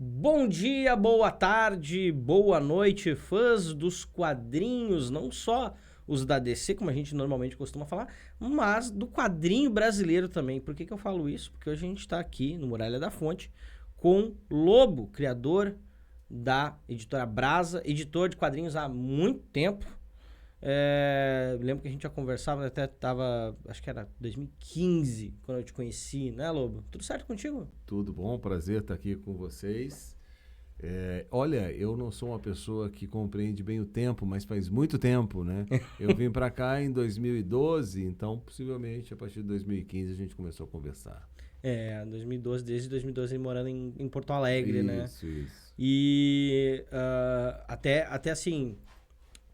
Bom dia, boa tarde, boa noite, fãs dos quadrinhos, não só os da DC, como a gente normalmente costuma falar, mas do quadrinho brasileiro também. Por que eu falo isso? Porque hoje a gente está aqui no Muralha da Fonte com Lobo, criador da editora Brasa, editor de quadrinhos há muito tempo. Lembro que a gente já conversava, até tava, acho que era 2015, quando eu te conheci, né, Lobo? Tudo certo contigo? Tudo bom, prazer estar aqui com vocês. Olha, eu não sou uma pessoa que compreende bem o tempo, mas faz muito tempo, né? Eu vim para cá em 2012, então possivelmente a partir de 2015 a gente começou a conversar. 2012, desde 2012 ele morando em Porto Alegre, né? Isso. E até assim,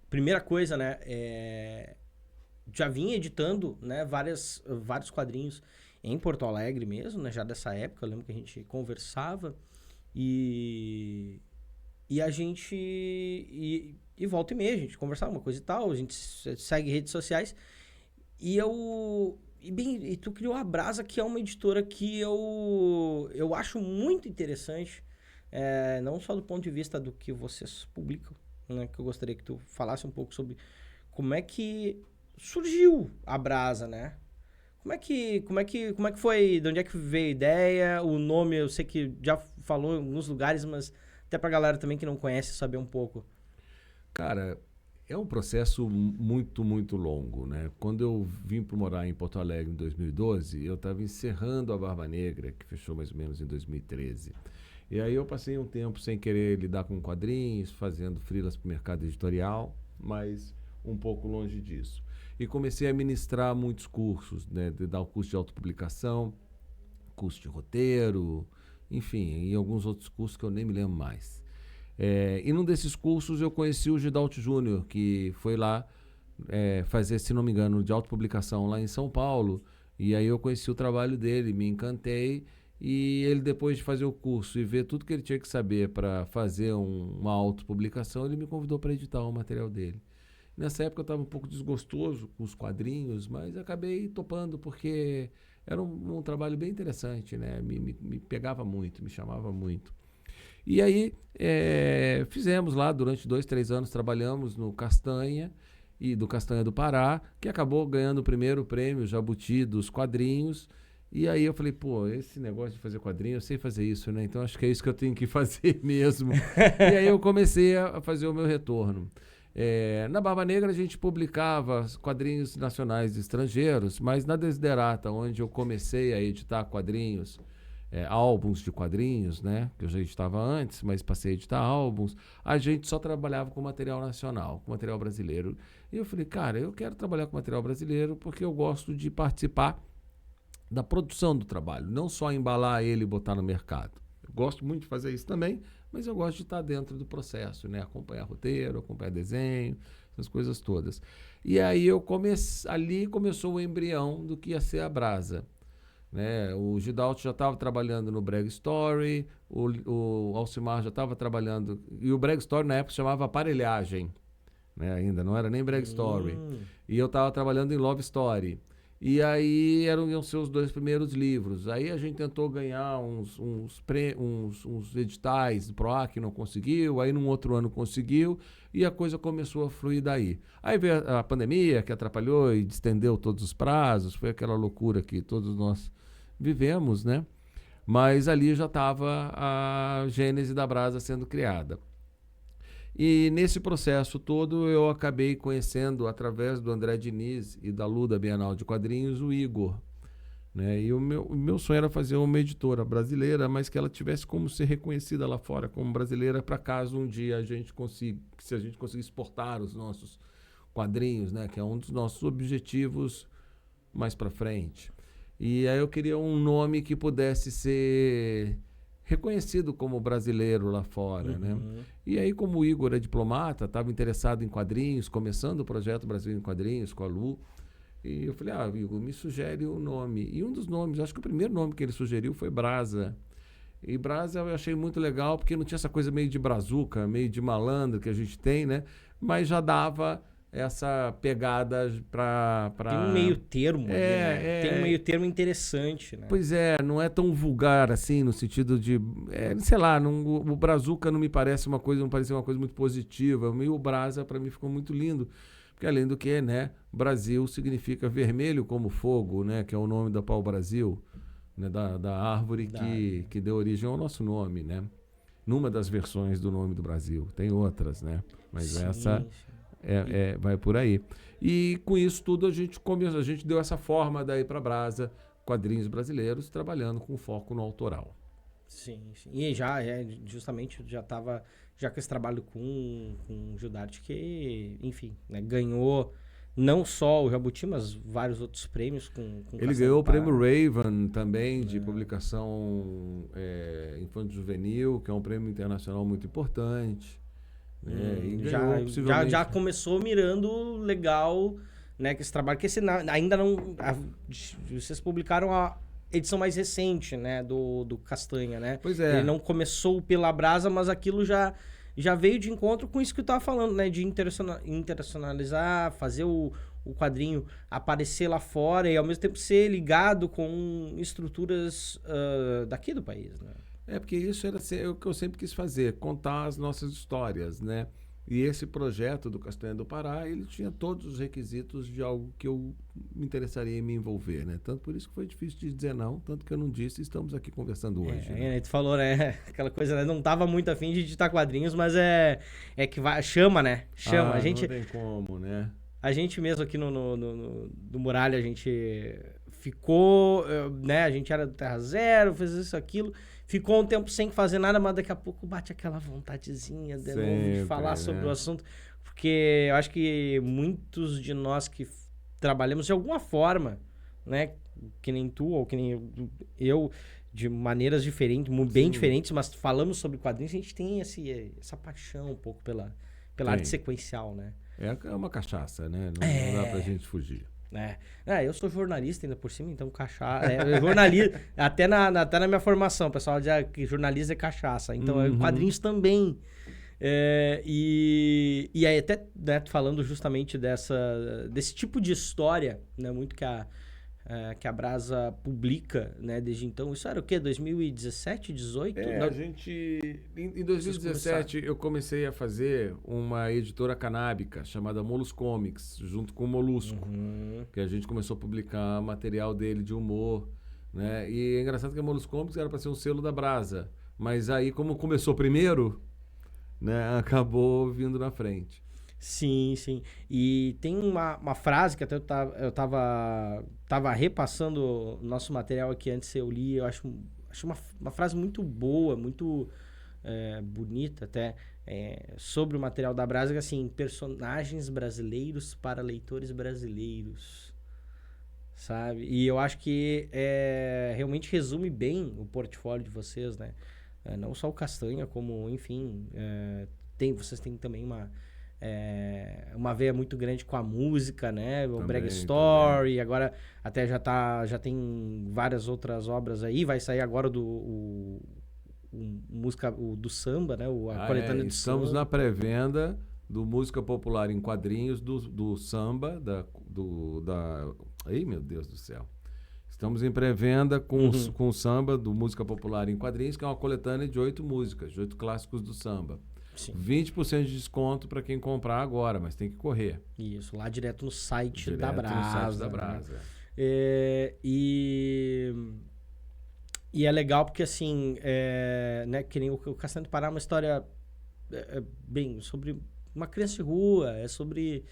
primeira coisa, né? Já vinha editando, né, vários quadrinhos em Porto Alegre mesmo, né? Já dessa época, eu lembro que a gente conversava e a gente e volta e meia a gente conversava uma coisa e tal, a gente segue redes sociais e tu criou a Brasa, que é uma editora que eu acho muito interessante, não só do ponto de vista do que vocês publicam, né, que eu gostaria que tu falasse um pouco sobre como é que surgiu a Brasa, né? Como é que foi, de onde é que veio a ideia, o nome, eu sei que já falou em alguns lugares, mas até pra galera também que não conhece saber um pouco. Cara, é um processo muito, muito longo, né? Quando eu vim para morar em Porto Alegre em 2012, eu estava encerrando a Barba Negra, que fechou mais ou menos em 2013. E aí eu passei um tempo sem querer lidar com quadrinhos, fazendo freelas para o mercado editorial, mas um pouco longe disso. E comecei a ministrar muitos cursos, né? De dar o curso de autopublicação, curso de roteiro, enfim, e alguns outros cursos que eu nem me lembro mais. E num desses cursos eu conheci o Gidalto Júnior, que foi lá fazer, se não me engano, de autopublicação lá em São Paulo. E aí eu conheci o trabalho dele, me encantei. E ele, depois de fazer o curso e ver tudo que ele tinha que saber para fazer uma autopublicação, ele me convidou para editar o material dele. Nessa época eu estava um pouco desgostoso com os quadrinhos, mas acabei topando porque era um trabalho bem interessante, né? Me pegava muito, me chamava muito. E aí fizemos lá durante 2, 3 anos, trabalhamos no Castanha e do Castanha do Pará, que acabou ganhando o primeiro prêmio Jabuti dos quadrinhos. E aí eu falei, pô, esse negócio de fazer quadrinho, eu sei fazer isso, né? Então acho que é isso que eu tenho que fazer mesmo. E aí eu comecei a fazer o meu retorno. Na Barba Negra a gente publicava quadrinhos nacionais e estrangeiros, mas na Desiderata, onde eu comecei a editar quadrinhos, álbuns de quadrinhos, né? Que eu já editava antes, mas passei a editar álbuns. A gente só trabalhava com material nacional, com material brasileiro. E eu falei, cara, eu quero trabalhar com material brasileiro porque eu gosto de participar da produção do trabalho, não só embalar ele e botar no mercado. Eu gosto muito de fazer isso também, mas eu gosto de estar dentro do processo, né? Acompanhar roteiro, acompanhar desenho, essas coisas todas. E aí ali começou o embrião do que ia ser a Brasa. Né? O Gidalto já estava trabalhando no Brag Story, o Alcimar já estava trabalhando, e o Brag Story na época se chamava Aparelhagem, né? Ainda não era nem Brag Story. E eu estava trabalhando em Love Story. E aí iam ser os 2 primeiros livros. Aí a gente tentou ganhar uns editais do PROAC, não conseguiu. Aí num outro ano conseguiu. E a coisa começou a fluir daí. Aí veio a pandemia, que atrapalhou e estendeu todos os prazos. Foi aquela loucura que todos nós vivemos, né? Mas ali já estava a gênese da Brasa sendo criada. E nesse processo todo eu acabei conhecendo, através do André Diniz e da Lu da Bienal de Quadrinhos, o Igor. Né? E o meu sonho era fazer uma editora brasileira, mas que ela tivesse como ser reconhecida lá fora como brasileira, para caso um dia se a gente conseguir exportar os nossos quadrinhos, né? Que é um dos nossos objetivos mais para frente. E aí eu queria um nome que pudesse ser reconhecido como brasileiro lá fora, né? E aí, como o Igor é diplomata, estava interessado em quadrinhos, começando o projeto Brasil em Quadrinhos com a Lu, e eu falei, Igor, me sugere um nome. E um dos nomes, acho que o primeiro nome que ele sugeriu foi Brasa. E Brasa eu achei muito legal, porque não tinha essa coisa meio de brazuca, meio de malandro que a gente tem, né? Mas já dava essa pegada para... Tem um meio termo ali, né? Tem um meio termo interessante, né? Pois é, não é tão vulgar assim, no sentido de, sei lá, o Brazuca não me parece uma coisa, não parecia uma coisa muito positiva. O Brasa, para mim, ficou muito lindo, porque além do que, né, Brasil significa vermelho como fogo, né, que é o nome da pau-brasil, né, da árvore que deu origem ao nosso nome, né? Numa das versões do nome do Brasil. Tem outras, né? Mas Sim, essa... sim. vai por aí. E com isso tudo a gente deu essa forma daí para Brasa, quadrinhos brasileiros, trabalhando com foco no autoral. Sim, sim. E justamente já com esse trabalho com o Gildart, que, enfim, né, ganhou não só o Jabuti, mas vários outros prêmios com Ele ganhou o prêmio Raven também, de publicação infanto-juvenil, que é um prêmio internacional muito importante. Já começou mirando legal, né, que esse trabalho, que ainda não... vocês publicaram a edição mais recente, né, do Castanha, né? Pois é. Ele não começou pela Brasa, mas aquilo já veio de encontro com isso que eu tava falando, né, de internacionalizar, fazer o quadrinho aparecer lá fora e ao mesmo tempo ser ligado com estruturas daqui do país, né? Porque isso era o que eu sempre quis fazer, contar as nossas histórias, né? E esse projeto do Castanha do Pará, ele tinha todos os requisitos de algo que eu me interessaria em me envolver, né? Tanto por isso que foi difícil de dizer não, tanto que eu não disse, estamos aqui conversando hoje. Né? Tu falou, né? Aquela coisa, né? Não tava muito afim de editar quadrinhos, mas é que chama, né? Chama. A gente, não tem como, né? A gente mesmo aqui no Muralha, a gente ficou, né? A gente era do Terra Zero, fez isso, aquilo. Ficou um tempo sem fazer nada, mas daqui a pouco bate aquela vontadezinha de novo de falar sobre o assunto. Porque eu acho que muitos de nós que trabalhamos de alguma forma, né? Que nem tu ou que nem eu, de maneiras diferentes, bem diferentes, mas falamos sobre quadrinhos, a gente tem essa paixão um pouco pela arte sequencial, né? É uma cachaça, né? Não dá pra gente fugir. Eu sou jornalista ainda por cima, então cachaça. Jornalista, até na minha formação, o pessoal diz que jornalista é cachaça. Então, quadrinhos também. E aí, até, né, falando justamente desse tipo de história, né, muito que a Brasa publica, né, desde então. Isso era o quê? 2017, 2018? A gente... Em 2017, eu comecei a fazer uma editora canábica chamada Molus Comics, junto com o Molusco, que a gente começou a publicar material dele de humor, né? E é engraçado que a Molus Comics era para ser um selo da Brasa, mas aí, como começou primeiro, né, acabou vindo na frente. Sim, sim. E tem uma frase que até eu tava repassando o nosso material aqui antes, eu li, eu acho uma frase muito boa, muito bonita até, sobre o material da Brasa, que assim, personagens brasileiros para leitores brasileiros, sabe? E eu acho que realmente resume bem o portfólio de vocês, né? Não só o Castanha, como, enfim, vocês têm também uma veia muito grande com a música, né? O Brega Story, também. Agora até já tem várias outras obras aí, vai sair agora do samba, né? A coletânea do Estamos samba. na pré-venda do Música Popular em Quadrinhos, do samba, Ai, meu Deus do céu. Estamos em pré-venda com o samba do Música Popular em Quadrinhos, que é uma coletânea de 8 músicas, de 8 clássicos do samba. Sim. 20% de desconto para quem comprar agora, mas tem que correr. Isso, lá direto no site da Brasa. No site da Brasa. Né? E é legal porque, assim, né, que nem o Castanha do Pará é uma história bem sobre uma criança de rua, é sobre,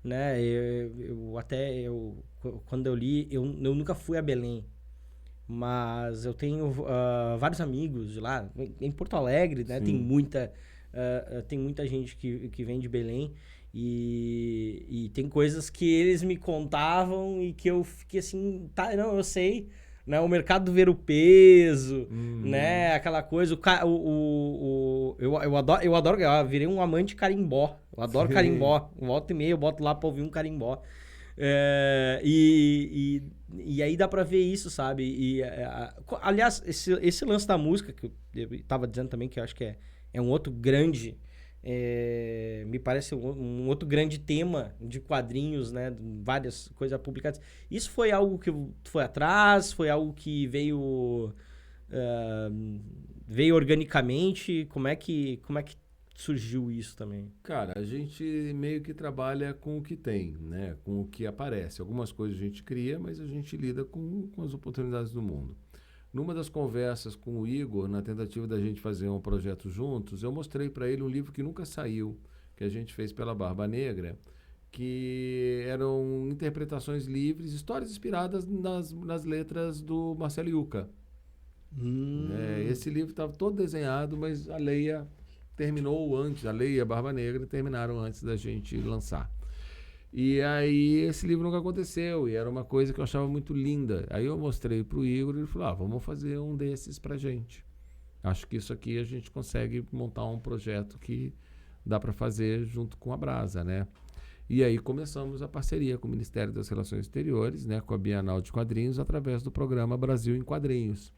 né, quando eu li, eu nunca fui a Belém, mas eu tenho vários amigos de lá, em Porto Alegre, né, tem muita gente que vem de Belém e tem coisas que eles me contavam e que eu fiquei assim, eu sei, né? O mercado do ver-o-peso, né? Aquela coisa, eu adoro, eu virei um amante de carimbó, eu adoro carimbó, volta e meia eu boto lá pra ouvir um carimbó. E aí dá pra ver isso, sabe? Aliás, esse lance da música, que eu tava dizendo também, que eu acho que é um outro grande me parece um outro grande tema de quadrinhos, né? Várias coisas publicadas. Isso foi algo que tu foi atrás? Foi algo que veio organicamente? Como é que surgiu isso também? Cara, a gente meio que trabalha com o que tem, né? Com o que aparece. Algumas coisas a gente cria, mas a gente lida com as oportunidades do mundo. Numa das conversas com o Igor, na tentativa da gente fazer um projeto juntos, eu mostrei para ele um livro que nunca saiu, que a gente fez pela Barba Negra, que eram interpretações livres, histórias inspiradas nas letras do Marcelo Yuca. Esse livro estava todo desenhado, mas a Leia terminou antes, a Leia e a Barba Negra terminaram antes da gente lançar. E aí esse livro nunca aconteceu, e era uma coisa que eu achava muito linda. Aí eu mostrei para o Igor e ele falou, vamos fazer um desses pra gente. Acho que isso aqui a gente consegue montar um projeto que dá para fazer junto com a Brasa, né? E aí começamos a parceria com o Ministério das Relações Exteriores, né, com a Bienal de Quadrinhos, através do programa Brasil em Quadrinhos.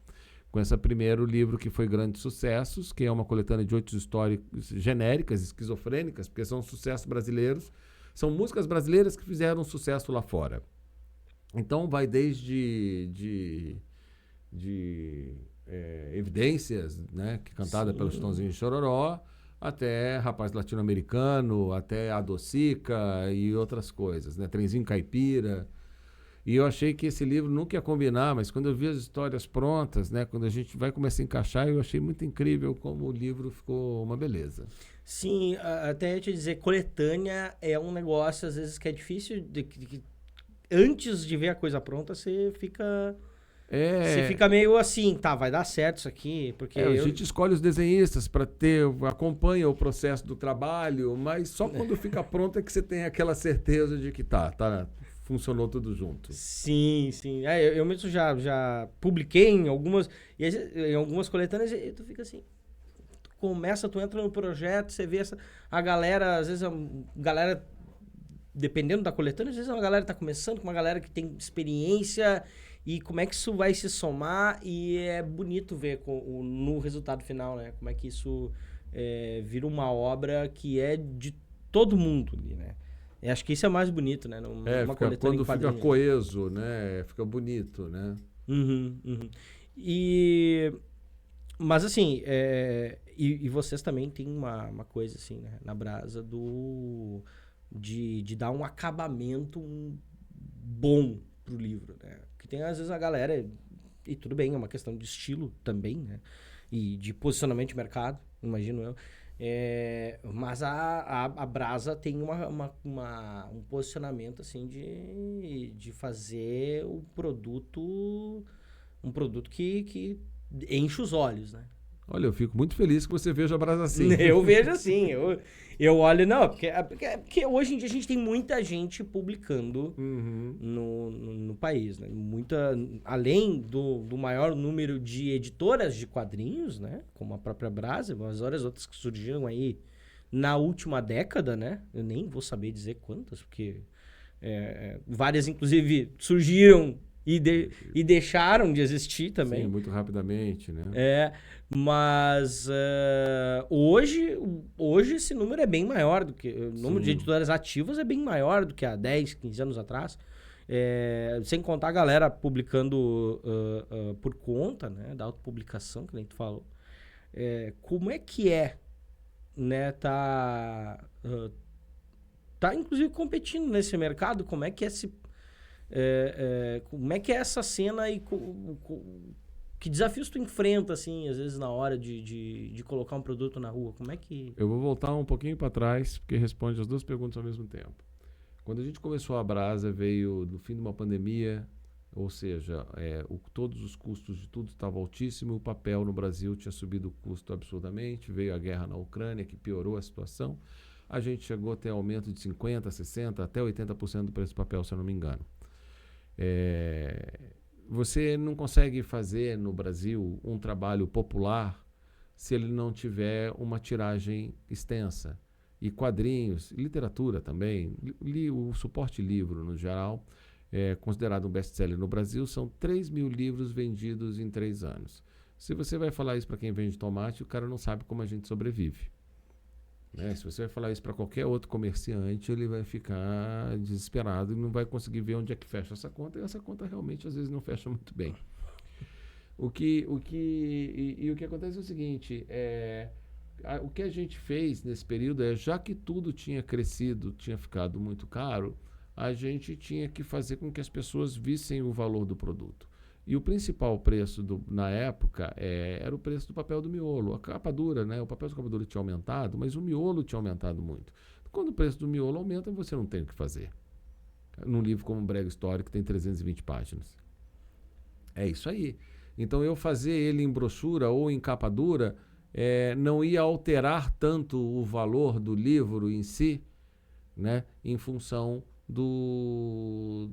Com esse primeiro livro que foi Grandes Sucessos, que é uma coletânea de 8 histórias genéricas, esquizofrênicas, porque são sucessos brasileiros. São músicas brasileiras que fizeram sucesso lá fora. Então vai desde Evidências, né, que é cantada pelo Chitãozinho e Chororó, até Rapaz Latino-Americano, até Adocica e outras coisas, né, Trenzinho Caipira. E eu achei que esse livro nunca ia combinar, mas quando eu vi as histórias prontas, né, quando a gente vai começar a encaixar, eu achei muito incrível como o livro ficou uma beleza. Sim, até eu te dizer, coletânea é um negócio, às vezes, que é difícil, antes de ver a coisa pronta, você fica meio assim, tá, vai dar certo isso aqui, porque... A gente escolhe os desenhistas para acompanha o processo do trabalho, mas só quando fica pronto é que você tem aquela certeza de que funcionou tudo junto. Sim. Eu mesmo já publiquei em algumas coletâneas e tu fica assim... Tu entra no projeto, você vê a galera, às vezes dependendo da coletânea, às vezes uma galera tá começando com uma galera que tem experiência e como é que isso vai se somar, e é bonito ver no resultado final, né? Como é que isso vira uma obra que é de todo mundo ali, né? Eu acho que isso é mais bonito, né? Quando fica coeso, né? Fica bonito, né? Uhum. Mas assim, e vocês também têm uma coisa assim, né, na Brasa de dar um acabamento bom pro livro, né? Porque tem às vezes a galera, e tudo bem, é uma questão de estilo também, né? E de posicionamento de mercado, imagino eu. Mas a Brasa tem um posicionamento assim de fazer um produto que enche os olhos, né? Olha, eu fico muito feliz que você veja a Brasa assim. Eu vejo assim, eu olho, não, porque hoje em dia a gente tem muita gente publicando no país, né? Além do maior número de editoras de quadrinhos, né? Como a própria Brasa, mas várias outras que surgiram aí na última década, né? Eu nem vou saber dizer quantas, porque várias, inclusive, surgiram e deixaram de existir também. Sim, muito rapidamente, né? Mas hoje esse número é bem maior do que... O número de editoras ativas é bem maior do que há 10, 15 anos atrás. Sem contar a galera publicando por conta, né? Da autopublicação, que nem tu falou. Como é que né? Tá inclusive competindo nesse mercado. Como é que como é que é essa cena e que desafios tu enfrenta, assim, às vezes na hora de colocar um produto na rua? Como é que... Eu vou voltar um pouquinho para trás, porque responde as duas perguntas ao mesmo tempo. Quando a gente começou a Brasa, veio do fim de uma pandemia, ou seja, todos os custos de tudo estavam altíssimos, o papel no Brasil tinha subido o custo absurdamente, veio a guerra na Ucrânia, que piorou a situação. A gente chegou a ter aumento de 50%, 60%, até 80% do preço do papel, se eu não me engano. Você não consegue fazer no Brasil um trabalho popular se ele não tiver uma tiragem extensa. E quadrinhos, literatura também, o suporte livro no geral, considerado um best-seller no Brasil, são 3 mil livros vendidos em 3 anos. Se você vai falar isso para quem vende tomate, o cara não sabe como a gente sobrevive. Né? Se você vai falar isso para qualquer outro comerciante, ele vai ficar desesperado e não vai conseguir ver onde é que fecha essa conta, e essa conta realmente às vezes não fecha muito bem. O que acontece é o seguinte, o que a gente fez nesse período já que tudo tinha crescido, tinha ficado muito caro, a gente tinha que fazer com que as pessoas vissem o valor do produto. E o principal preço na época era o preço do papel do miolo. A capa dura, né? O papel de capa dura tinha aumentado, mas o miolo tinha aumentado muito. Quando o preço do miolo aumenta, você não tem o que fazer. Num livro como Brega História, que tem 320 páginas. É isso aí. Então, eu fazer ele em brochura ou em capa dura não ia alterar tanto o valor do livro em si, né? Em função do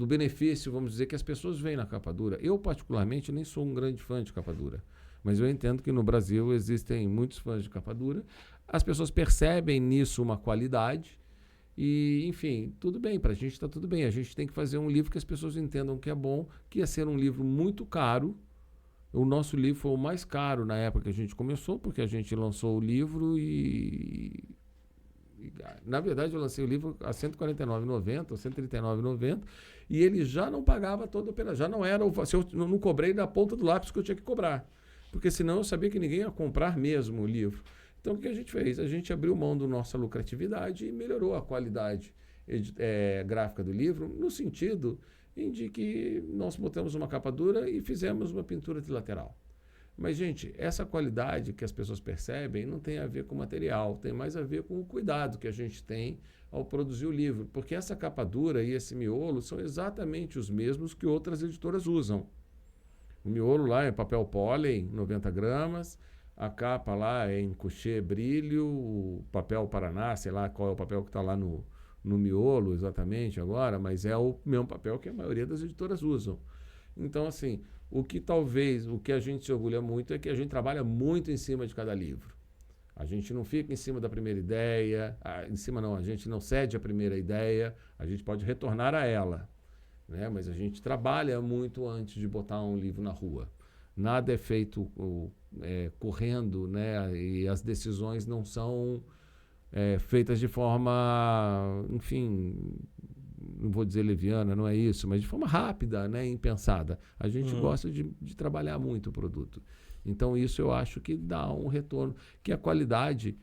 benefício, vamos dizer, que as pessoas veem na capa dura. Eu, particularmente, nem sou um grande fã de capa dura, mas eu entendo que no Brasil existem muitos fãs de capa dura. As pessoas percebem nisso uma qualidade e, enfim, tudo bem, para a gente está tudo bem. A gente tem que fazer um livro que as pessoas entendam que é bom, que ia ser um livro muito caro. O nosso livro foi o mais caro na época que a gente começou, porque a gente lançou o livro na verdade, eu lancei o livro a R$ 149,90 ou R$ 139,90 e ele já não pagava toda a operação. Já não era se eu não cobrei da ponta do lápis que eu tinha que cobrar, porque senão eu sabia que ninguém ia comprar mesmo o livro. Então, o que a gente fez? A gente abriu mão da nossa lucratividade e melhorou a qualidade gráfica do livro, no sentido de que nós botamos uma capa dura e fizemos uma pintura trilateral. Mas, gente, essa qualidade que as pessoas percebem não tem a ver com o material, tem mais a ver com o cuidado que a gente tem ao produzir o livro. Porque essa capa dura e esse miolo são exatamente os mesmos que outras editoras usam. O miolo lá é papel pólen, 90 gramas, a capa lá é em couché brilho, o papel Paraná, sei lá qual é o papel que está lá no miolo exatamente agora, mas é o mesmo papel que a maioria das editoras usam. Então, assim, o que a gente se orgulha muito é que a gente trabalha muito em cima de cada livro. A gente não fica em cima da primeira ideia, a gente não cede a primeira ideia, a gente pode retornar a ela, né? Mas a gente trabalha muito antes de botar um livro na rua. Nada é feito correndo, né? E as decisões não são feitas de forma, enfim, não vou dizer leviana, não é isso, mas de forma rápida, né, impensada. A gente gosta de trabalhar muito o produto. Então, isso eu acho que dá um retorno, que a qualidade,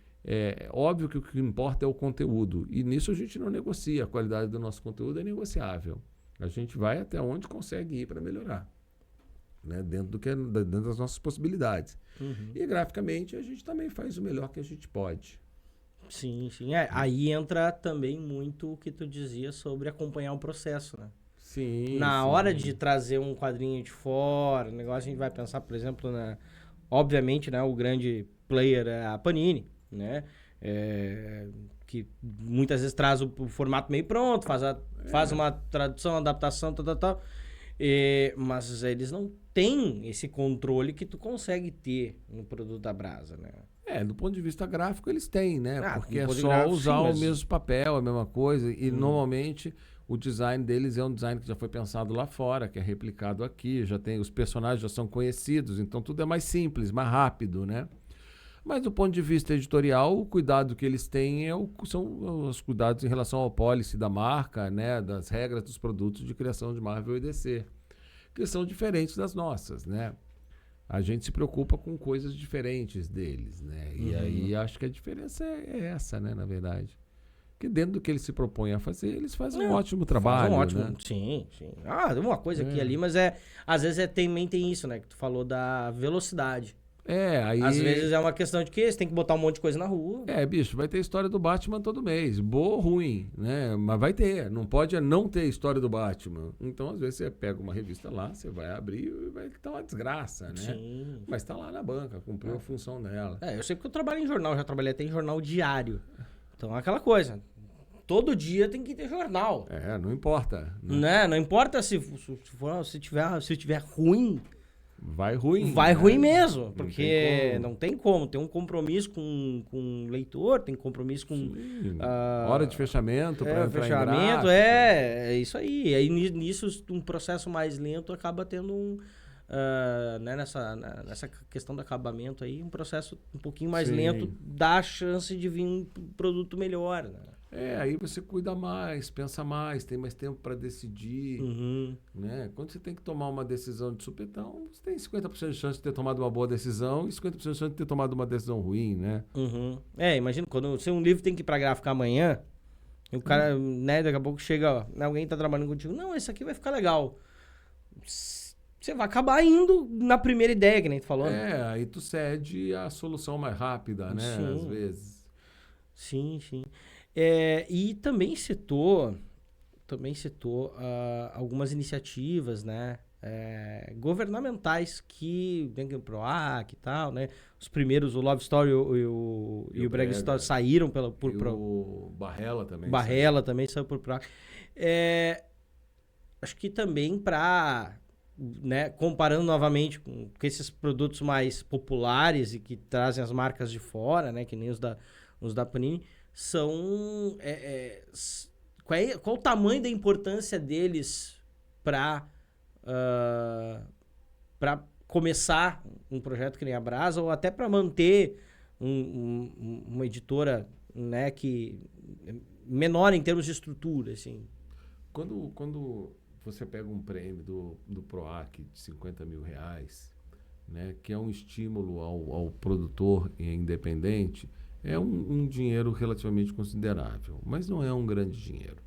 óbvio que o que importa é o conteúdo, e nisso a gente não negocia, a qualidade do nosso conteúdo é negociável. A gente vai até onde consegue ir para melhorar, né, dentro das nossas possibilidades. E, graficamente, a gente também faz o melhor que a gente pode. Sim, sim. Aí entra também muito o que tu dizia sobre acompanhar o processo, né? Sim. Na hora de trazer um quadrinho de fora, o negócio a gente vai pensar, por exemplo, obviamente, né, o grande player é a Panini, né? Que muitas vezes traz o formato meio pronto, faz uma tradução, adaptação, tal. Mas eles não têm esse controle que tu consegue ter no produto da Brasa, né? Do ponto de vista gráfico eles têm, né? Porque é só gráfico, usar sim, o mesmo papel, a mesma coisa. E normalmente o design deles é um design que já foi pensado lá fora, que é replicado aqui, os personagens já são conhecidos, então tudo é mais simples, mais rápido, né? Mas do ponto de vista editorial, o cuidado que eles têm são os cuidados em relação ao policy da marca, né? Das regras dos produtos de criação de Marvel e DC, que são diferentes das nossas, né? A gente se preocupa com coisas diferentes deles, né? E aí acho que a diferença é essa, né, na verdade. Porque dentro do que eles se propõem a fazer, eles fazem um ótimo trabalho, né? Sim, sim. Uma coisa aqui e ali, mas às vezes também tem isso, né? Que tu falou da velocidade. Aí... Às vezes é uma questão de que você tem que botar um monte de coisa na rua. Bicho, vai ter história do Batman todo mês. Boa ou ruim, né? Mas vai ter. Não pode não ter história do Batman. Então, às vezes, você pega uma revista lá, você vai abrir e vai estar uma desgraça, né? Sim. Mas está lá na banca, cumpriu a função dela. Eu sei porque eu trabalho em jornal, já trabalhei até em jornal diário. Então, é aquela coisa. Todo dia tem que ter jornal. Não importa. Né? Não importa se tiver ruim... Vai ruim. Vai ruim mesmo, porque não tem como. Tem um compromisso com o leitor, tem compromisso com... hora de fechamento para entrar em gráfico. É isso aí. E aí nisso um processo mais lento acaba tendo né, nessa questão do acabamento aí, um processo um pouquinho mais Sim. lento dá a chance de vir um produto melhor, né? Aí você cuida mais, pensa mais, tem mais tempo para decidir, Uhum. né? Quando você tem que tomar uma decisão de supetão, você tem 50% de chance de ter tomado uma boa decisão e 50% de chance de ter tomado uma decisão ruim, né? Uhum. Imagina, quando se um livro tem que ir pra gráfica amanhã, e o cara, né, daqui a pouco chega, ó, né, alguém tá trabalhando contigo, não, esse aqui vai ficar legal. Você vai acabar indo na primeira ideia, que nem tu falou, né? Aí tu cede a solução mais rápida, né? Às Sim, vezes. sim, sim. E também citou algumas iniciativas, né, governamentais que tem o PROAC e tal, né? Os primeiros, o Love Story e o Brega Story saíram por o Barrela também. Barrela também saiu por PROAC. Acho que também para, né, comparando novamente com esses produtos mais populares e que trazem as marcas de fora, né, que nem os da Panini, são qual o tamanho da importância deles para começar um projeto que nem a Brasa ou até para manter uma editora, né, que menor em termos de estrutura, assim. Quando você pega um prêmio do PROAC de 50 mil reais, né, que é um estímulo ao produtor independente, é um dinheiro relativamente considerável, mas não é um grande dinheiro.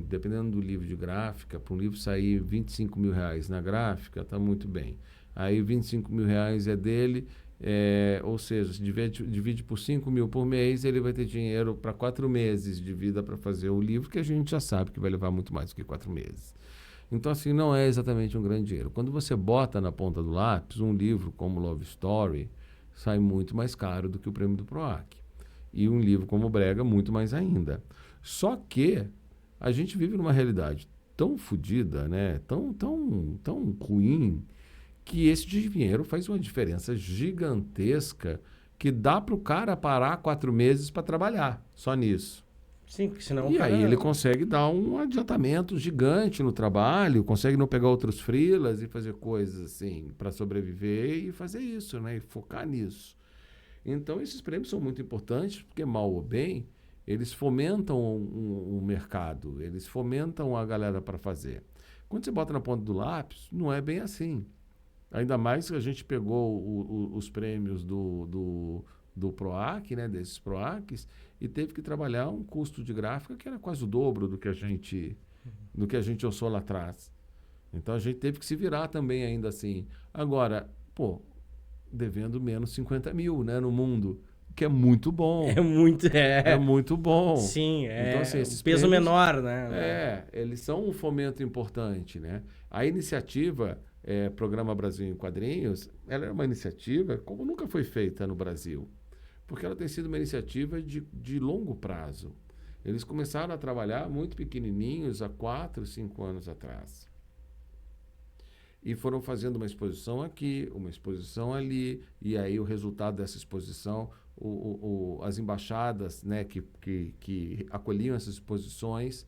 Dependendo do livro de gráfica, para um livro sair 25 mil reais na gráfica, está muito bem. Aí 25 mil reais é dele, ou seja, se divide por 5 mil por mês, ele vai ter dinheiro para 4 meses de vida para fazer o livro, que a gente já sabe que vai levar muito mais do que 4 meses. Então, assim, não é exatamente um grande dinheiro. Quando você bota na ponta do lápis, um livro como Love Story sai muito mais caro do que o prêmio do PROAC. E um livro como Brega, muito mais ainda. Só que a gente vive numa realidade tão fodida, né? Tão ruim, que esse dinheiro faz uma diferença gigantesca que dá para o cara parar 4 meses para trabalhar só nisso. Sim, porque senão E aí ele consegue dar um adiantamento gigante no trabalho, consegue não pegar outros freelas e fazer coisas assim para sobreviver e fazer isso, né? E focar nisso. Então esses prêmios são muito importantes porque, mal ou bem, eles fomentam o mercado, eles fomentam a galera para fazer. Quando você bota na ponta do lápis, não é bem assim. Ainda mais que a gente pegou os prêmios do PROAC, né, desses PROACs, e teve que trabalhar um custo de gráfica que era quase o dobro do que a gente orçou lá atrás. Então a gente teve que se virar também ainda assim. Agora, devendo menos 50 mil, né, no mundo, que é muito bom. É muito bom. Sim, então, assim, esses peso prêmios, menor, né? Eles são um fomento importante, né? A iniciativa Programa Brasil em Quadrinhos, ela é uma iniciativa como nunca foi feita no Brasil, porque ela tem sido uma iniciativa de longo prazo. Eles começaram a trabalhar muito pequenininhos há 4, 5 anos atrás. E foram fazendo uma exposição aqui, uma exposição ali, e aí o resultado dessa exposição, as embaixadas, né, que acolhiam essas exposições,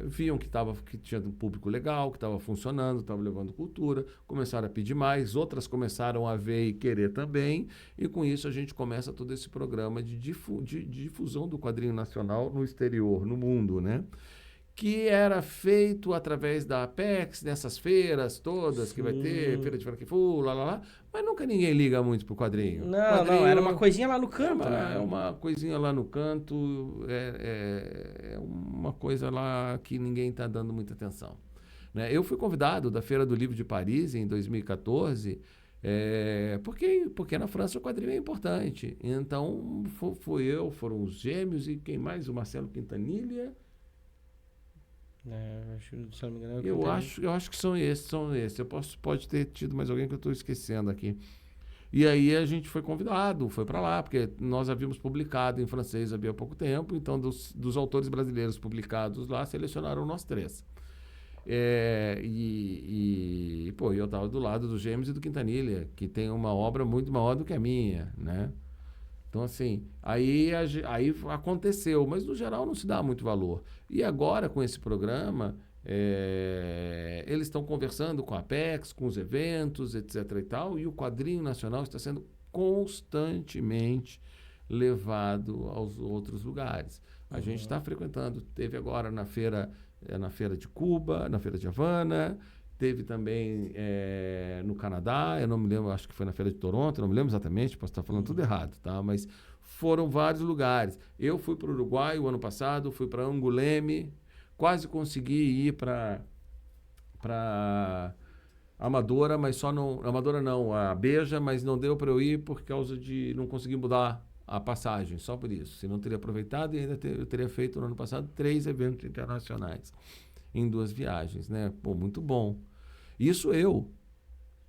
viam que tinha um público legal, que estava funcionando, estava levando cultura, começaram a pedir mais, outras começaram a ver e querer também, e com isso a gente começa todo esse programa de difusão do quadrinho nacional no exterior, no mundo, né? Que era feito através da Apex, nessas feiras todas, que vai ter, Feira de Franquifur, mas nunca ninguém liga muito pro quadrinho. Não, era uma coisinha lá no canto, né? É uma coisinha lá no canto, é uma coisa lá que ninguém está dando muita atenção. Né? Eu fui convidado da Feira do Livro de Paris em 2014, porque na França o quadrinho é importante. Então, foram os Gêmeos e quem mais? O Marcelo Quintanilha. Se não me engano, Eu acho que são esses. Pode ter tido mais alguém que eu estou esquecendo aqui. E aí a gente foi convidado, foi para lá, porque nós havíamos publicado em francês havia pouco tempo, então dos autores brasileiros publicados lá, selecionaram nós 3. Eu estava do lado do Gêmeos e do Quintanilha, que tem uma obra muito maior do que a minha, né? Então, assim, aí aconteceu, mas no geral não se dá muito valor. E agora, com esse programa, Eles estão conversando com a Apex, com os eventos, etc. e tal, e o quadrinho nacional está sendo constantemente levado aos outros lugares. A gente está frequentando, teve agora na feira de Cuba, na feira de Havana, teve também no Canadá, eu não me lembro, acho que foi na feira de Toronto, eu não me lembro exatamente, posso estar falando tudo errado, tá? Mas foram vários lugares. Eu fui para o Uruguai o ano passado, fui para Anguleme, quase consegui ir para Amadora, mas só não... Amadora não, a Beja, mas não deu para eu ir por causa de não conseguir mudar a passagem, só por isso. Se não teria aproveitado e ainda eu teria feito no ano passado 3 eventos internacionais em 2 viagens, né? Pô, muito bom. Isso eu.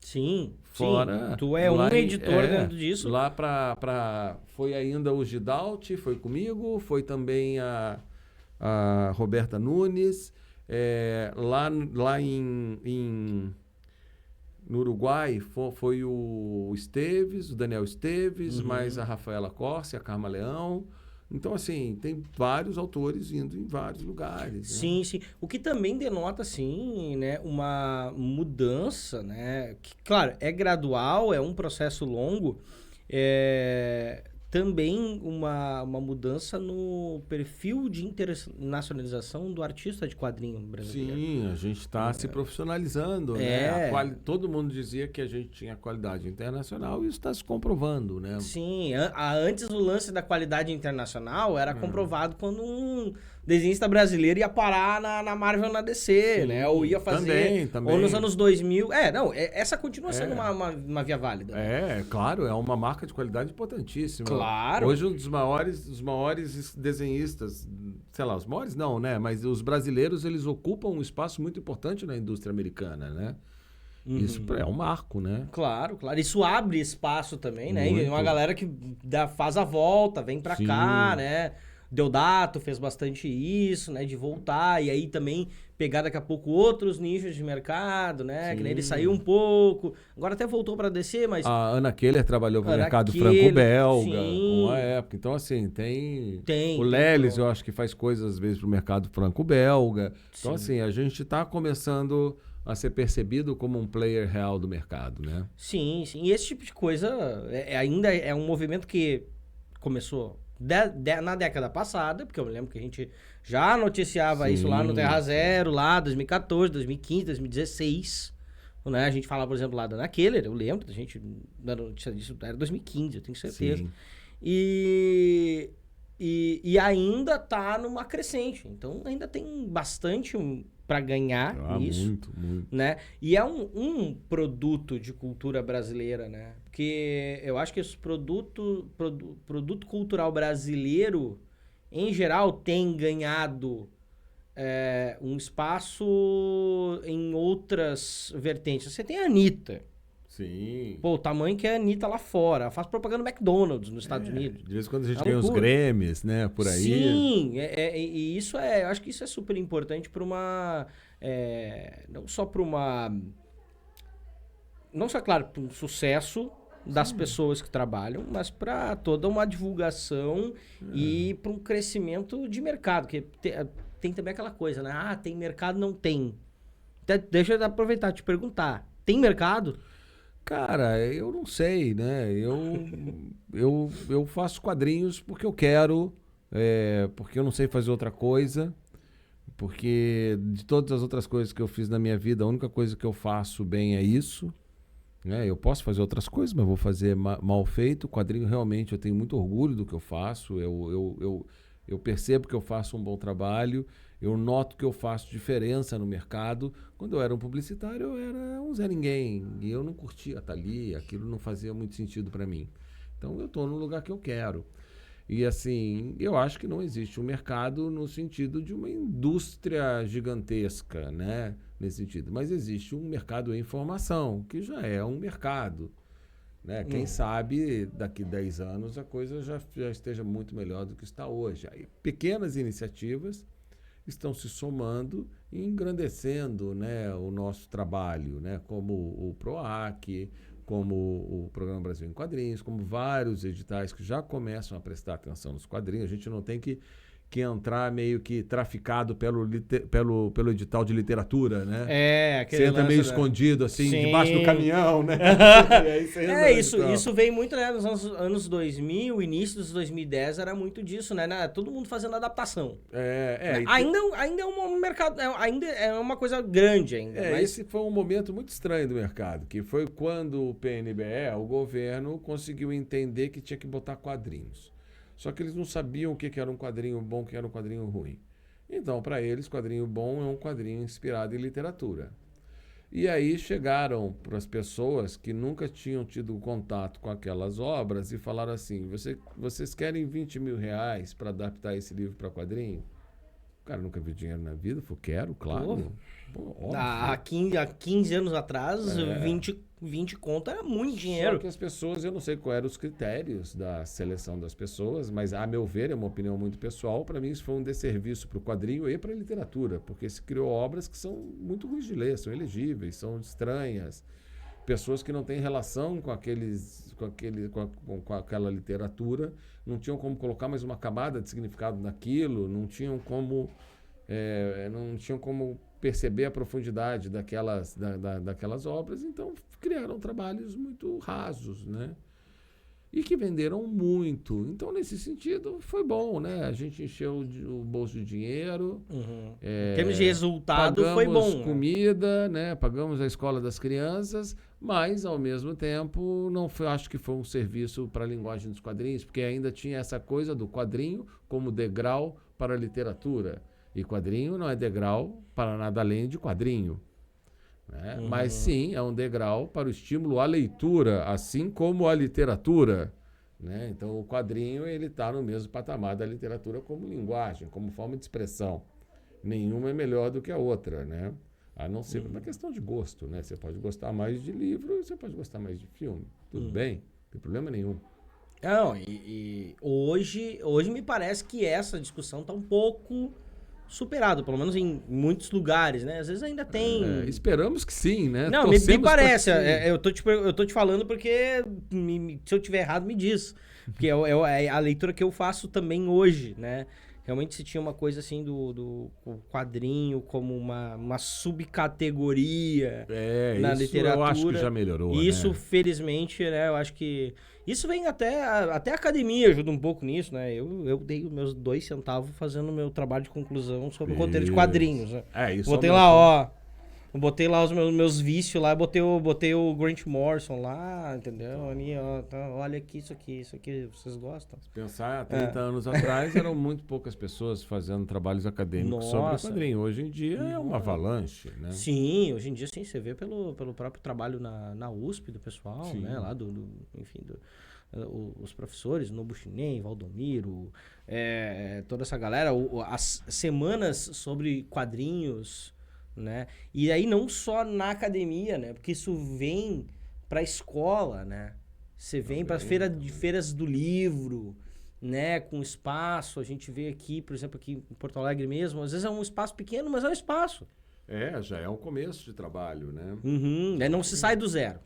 Sim, Fora, sim. Tu é um editor dentro disso. Lá foi ainda o Gidalt, foi comigo, foi também a Roberta Nunes, lá no Uruguai foi o Esteves, o Daniel Esteves, mais a Rafaela Corsi, a Karma Leão. Então, assim, tem vários autores indo em vários lugares. Sim, né? sim. O que também denota, assim, né, uma mudança, né? Que, claro, é gradual, é um processo longo. Também uma mudança no perfil de internacionalização do artista de quadrinho brasileiro. Sim, a gente está se profissionalizando, né? Todo mundo dizia que a gente tinha qualidade internacional e isso está se comprovando, né? Sim, antes o lance da qualidade internacional era comprovado quando um desenhista brasileiro ia parar na Marvel ou na DC, Sim, né? Ou ia fazer... Também. Ou nos anos 2000... essa continua sendo uma via válida. Né? Claro, é uma marca de qualidade importantíssima. Claro. Hoje um dos maiores desenhistas, sei lá, os maiores não, né? Mas os brasileiros, eles ocupam um espaço muito importante na indústria americana, né? Isso é um marco, né? Claro, claro. Isso abre espaço também, né? Muito. E uma galera que faz a volta, vem pra cá, né? Deodato fez bastante isso, né? De voltar e aí também pegar daqui a pouco outros nichos de mercado, né? Que nem ele saiu um pouco, agora até voltou pra descer, mas... A Ana Keller trabalhou para o mercado franco-belga uma época. Então, assim, tem o Lelis, eu acho que faz coisas às vezes para o mercado franco-belga. Então, assim, a gente está começando a ser percebido como um player real do mercado, né? Sim, sim. E esse tipo de coisa ainda é um movimento que começou na década passada, porque eu me lembro que a gente já noticiava isso lá no Terra Zero, lá 2014, 2015, 2016. Né? A gente falava, por exemplo, lá da Ana Keller, eu lembro da gente dando notícia disso, era 2015, eu tenho certeza. Sim. E ainda tá numa crescente. Então ainda tem bastante para ganhar nisso. Muito, muito. Né? E é um produto de cultura brasileira, né? Porque eu acho que esse produto cultural brasileiro, em geral, tem ganhado um espaço em outras vertentes. Você tem a Anitta. Sim. Pô, o tamanho que é a Anitta lá fora. Ela faz propaganda no McDonald's nos Estados Unidos. De vez em quando a gente ganha os Grammys, né? Por aí. Sim, e isso eu acho que isso é super importante para uma... não só para uma... Não só, claro, para um sucesso das pessoas que trabalham, mas para toda uma divulgação e para um crescimento de mercado. Porque tem também aquela coisa, né? Ah, tem mercado, não tem. Deixa eu aproveitar e te perguntar. Tem mercado? Cara, eu não sei, né? Eu faço quadrinhos porque eu quero, porque eu não sei fazer outra coisa, porque de todas as outras coisas que eu fiz na minha vida, a única coisa que eu faço bem é isso. Né? Eu posso fazer outras coisas, mas vou fazer mal feito. O quadrinho, realmente, eu tenho muito orgulho do que eu faço. Eu percebo que eu faço um bom trabalho. Eu noto que eu faço diferença no mercado. Quando eu era um publicitário, eu era um Zé Ninguém. E eu não curtia estar ali, aquilo não fazia muito sentido para mim. Então, eu estou no lugar que eu quero. E, assim, eu acho que não existe um mercado no sentido de uma indústria gigantesca, né? Nesse sentido. Mas existe um mercado em formação, que já é um mercado. Né? Quem sabe daqui 10 anos a coisa já esteja muito melhor do que está hoje. Aí, pequenas iniciativas estão se somando e engrandecendo, né, o nosso trabalho, né, como o PROAC, como o Programa Brasil em Quadrinhos, como vários editais que já começam a prestar atenção nos quadrinhos. A gente não tem que que entrar meio que traficado pelo edital de literatura, né? Aquele você entra lance, meio né? escondido, assim, Sim. debaixo do caminhão, né? E aí você entra no edital. Isso veio muito, né, nos anos 2000, início dos 2010, era muito disso, né? Todo mundo fazendo adaptação. Né? Ainda é um mercado, ainda é uma coisa grande ainda. Mas... Esse foi um momento muito estranho do mercado, que foi quando o PNBE, o governo, conseguiu entender que tinha que botar quadrinhos. Só que eles não sabiam o que era um quadrinho bom, o que era um quadrinho ruim. Então, para eles, quadrinho bom é um quadrinho inspirado em literatura. E aí chegaram para as pessoas que nunca tinham tido contato com aquelas obras e falaram assim, vocês querem 20 mil reais para adaptar esse livro para quadrinho? O cara nunca viu dinheiro na vida, falou, quero, claro. Pô, há 15 anos atrás, 20 conto era muito dinheiro. Só que as pessoas, eu não sei quais eram os critérios da seleção das pessoas, mas a meu ver, é uma opinião muito pessoal, para mim isso foi um desserviço para o quadrinho e para a literatura, porque se criou obras que são muito ruins de ler, são ilegíveis, são estranhas, pessoas que não têm relação com aquela literatura, não tinham como colocar mais uma camada de significado naquilo, não tinham como perceber a profundidade daquelas obras, então criaram trabalhos muito rasos, né? E que venderam muito. Então, nesse sentido, foi bom, né? A gente encheu o bolso de dinheiro. Em termos de resultado, foi bom. Pagamos comida, né? Pagamos a escola das crianças, mas, ao mesmo tempo, acho que foi um serviço para a linguagem dos quadrinhos, porque ainda tinha essa coisa do quadrinho como degrau para a literatura. E quadrinho não é degrau para nada além de quadrinho. Né? Mas sim, é um degrau para o estímulo à leitura, assim como a literatura. Né? Então o quadrinho está no mesmo patamar da literatura como linguagem, como forma de expressão. Nenhuma é melhor do que a outra, né? A não ser uma questão de gosto. Né? Você pode gostar mais de livro, você pode gostar mais de filme. Tudo bem, não tem problema nenhum. Não, e hoje me parece que essa discussão está um pouco superado, pelo menos em muitos lugares, né? Às vezes ainda tem... esperamos que sim, né? Não, me parece. Eu tô te falando porque se eu tiver errado, me diz. Porque é a leitura que eu faço também hoje, né? Realmente se tinha uma coisa assim do quadrinho como uma subcategoria na literatura. Eu acho que já melhorou, Isso, né? Felizmente, né? Eu acho que... Isso vem até a academia ajuda um pouco nisso, né? Eu dei os meus 2 centavos fazendo o meu trabalho de conclusão sobre o roteiro de quadrinhos, né? Isso Botei lá, eu botei lá os meus vícios lá, botei o Grant Morrison lá, entendeu? Ali, ó, tá, olha aqui, isso aqui, vocês gostam? Se pensar, há 30 anos atrás, eram muito poucas pessoas fazendo trabalhos acadêmicos sobre quadrinho. Hoje em dia é uma avalanche, né? Sim, hoje em dia sim, você vê pelo próprio trabalho na USP do pessoal, sim, né? Lá enfim, os professores, Nobuchinen, Valdomiro, toda essa galera, as semanas sobre quadrinhos, né? E aí não só na academia, né? Porque isso vem pra escola, né? Você vem para feiras do livro, né? Com espaço, a gente vê aqui, por exemplo, aqui em Porto Alegre mesmo, às vezes é um espaço pequeno, mas é um espaço. Já é um começo de trabalho, né? Não se sai do zero.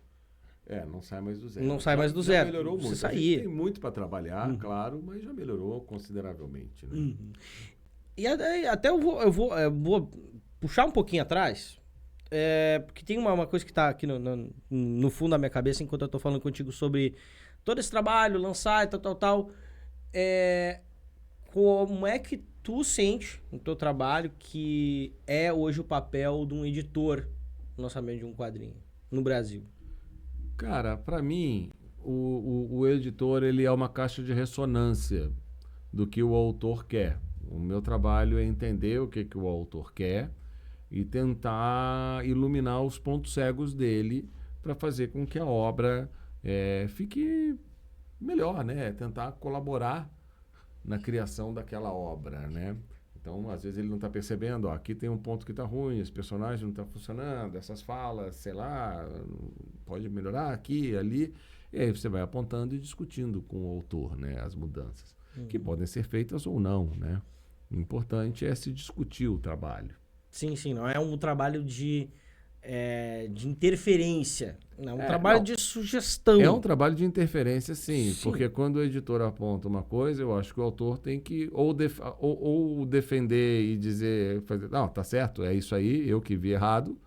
Não sai mais do zero. Não sai mais do zero. Já melhorou muito. A gente tem muito para trabalhar, claro, mas já melhorou consideravelmente, né? E até eu vou puxar um pouquinho atrás, porque tem uma coisa que tá aqui no fundo da minha cabeça enquanto eu tô falando contigo sobre todo esse trabalho, lançar e tal. Como é que tu sente no teu trabalho que é hoje o papel de um editor no lançamento de um quadrinho no Brasil? Cara, para mim, o editor ele é uma caixa de ressonância do que o autor quer. O meu trabalho é entender o que o autor quer e tentar iluminar os pontos cegos dele para fazer com que a obra fique melhor, né? Tentar colaborar na criação daquela obra, né? Então, às vezes ele não está percebendo, aqui tem um ponto que está ruim, esse personagem não está funcionando, essas falas, sei lá, pode melhorar aqui, ali. E aí você vai apontando e discutindo com o autor, né? As mudanças, que podem ser feitas ou não, né? O importante é se discutir o trabalho. Sim, não é um trabalho de de interferência. É um trabalho de sugestão. É um trabalho de interferência, sim. Sim. Porque quando o editor aponta uma coisa, eu acho que o autor tem que ou defender e dizer, não, tá certo, é isso aí, eu que vi errado.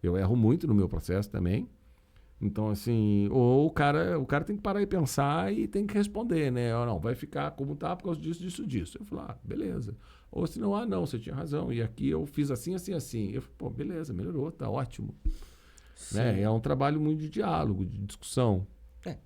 Eu erro muito no meu processo também. Então, assim, ou o cara tem que parar e pensar e tem que responder, né? Ou não, vai ficar como tá por causa disso. Eu falo, beleza. Ou se não, não, você tinha razão. E aqui eu fiz assim. Eu falo, beleza, melhorou, tá ótimo. Né? É um trabalho muito de diálogo, de discussão.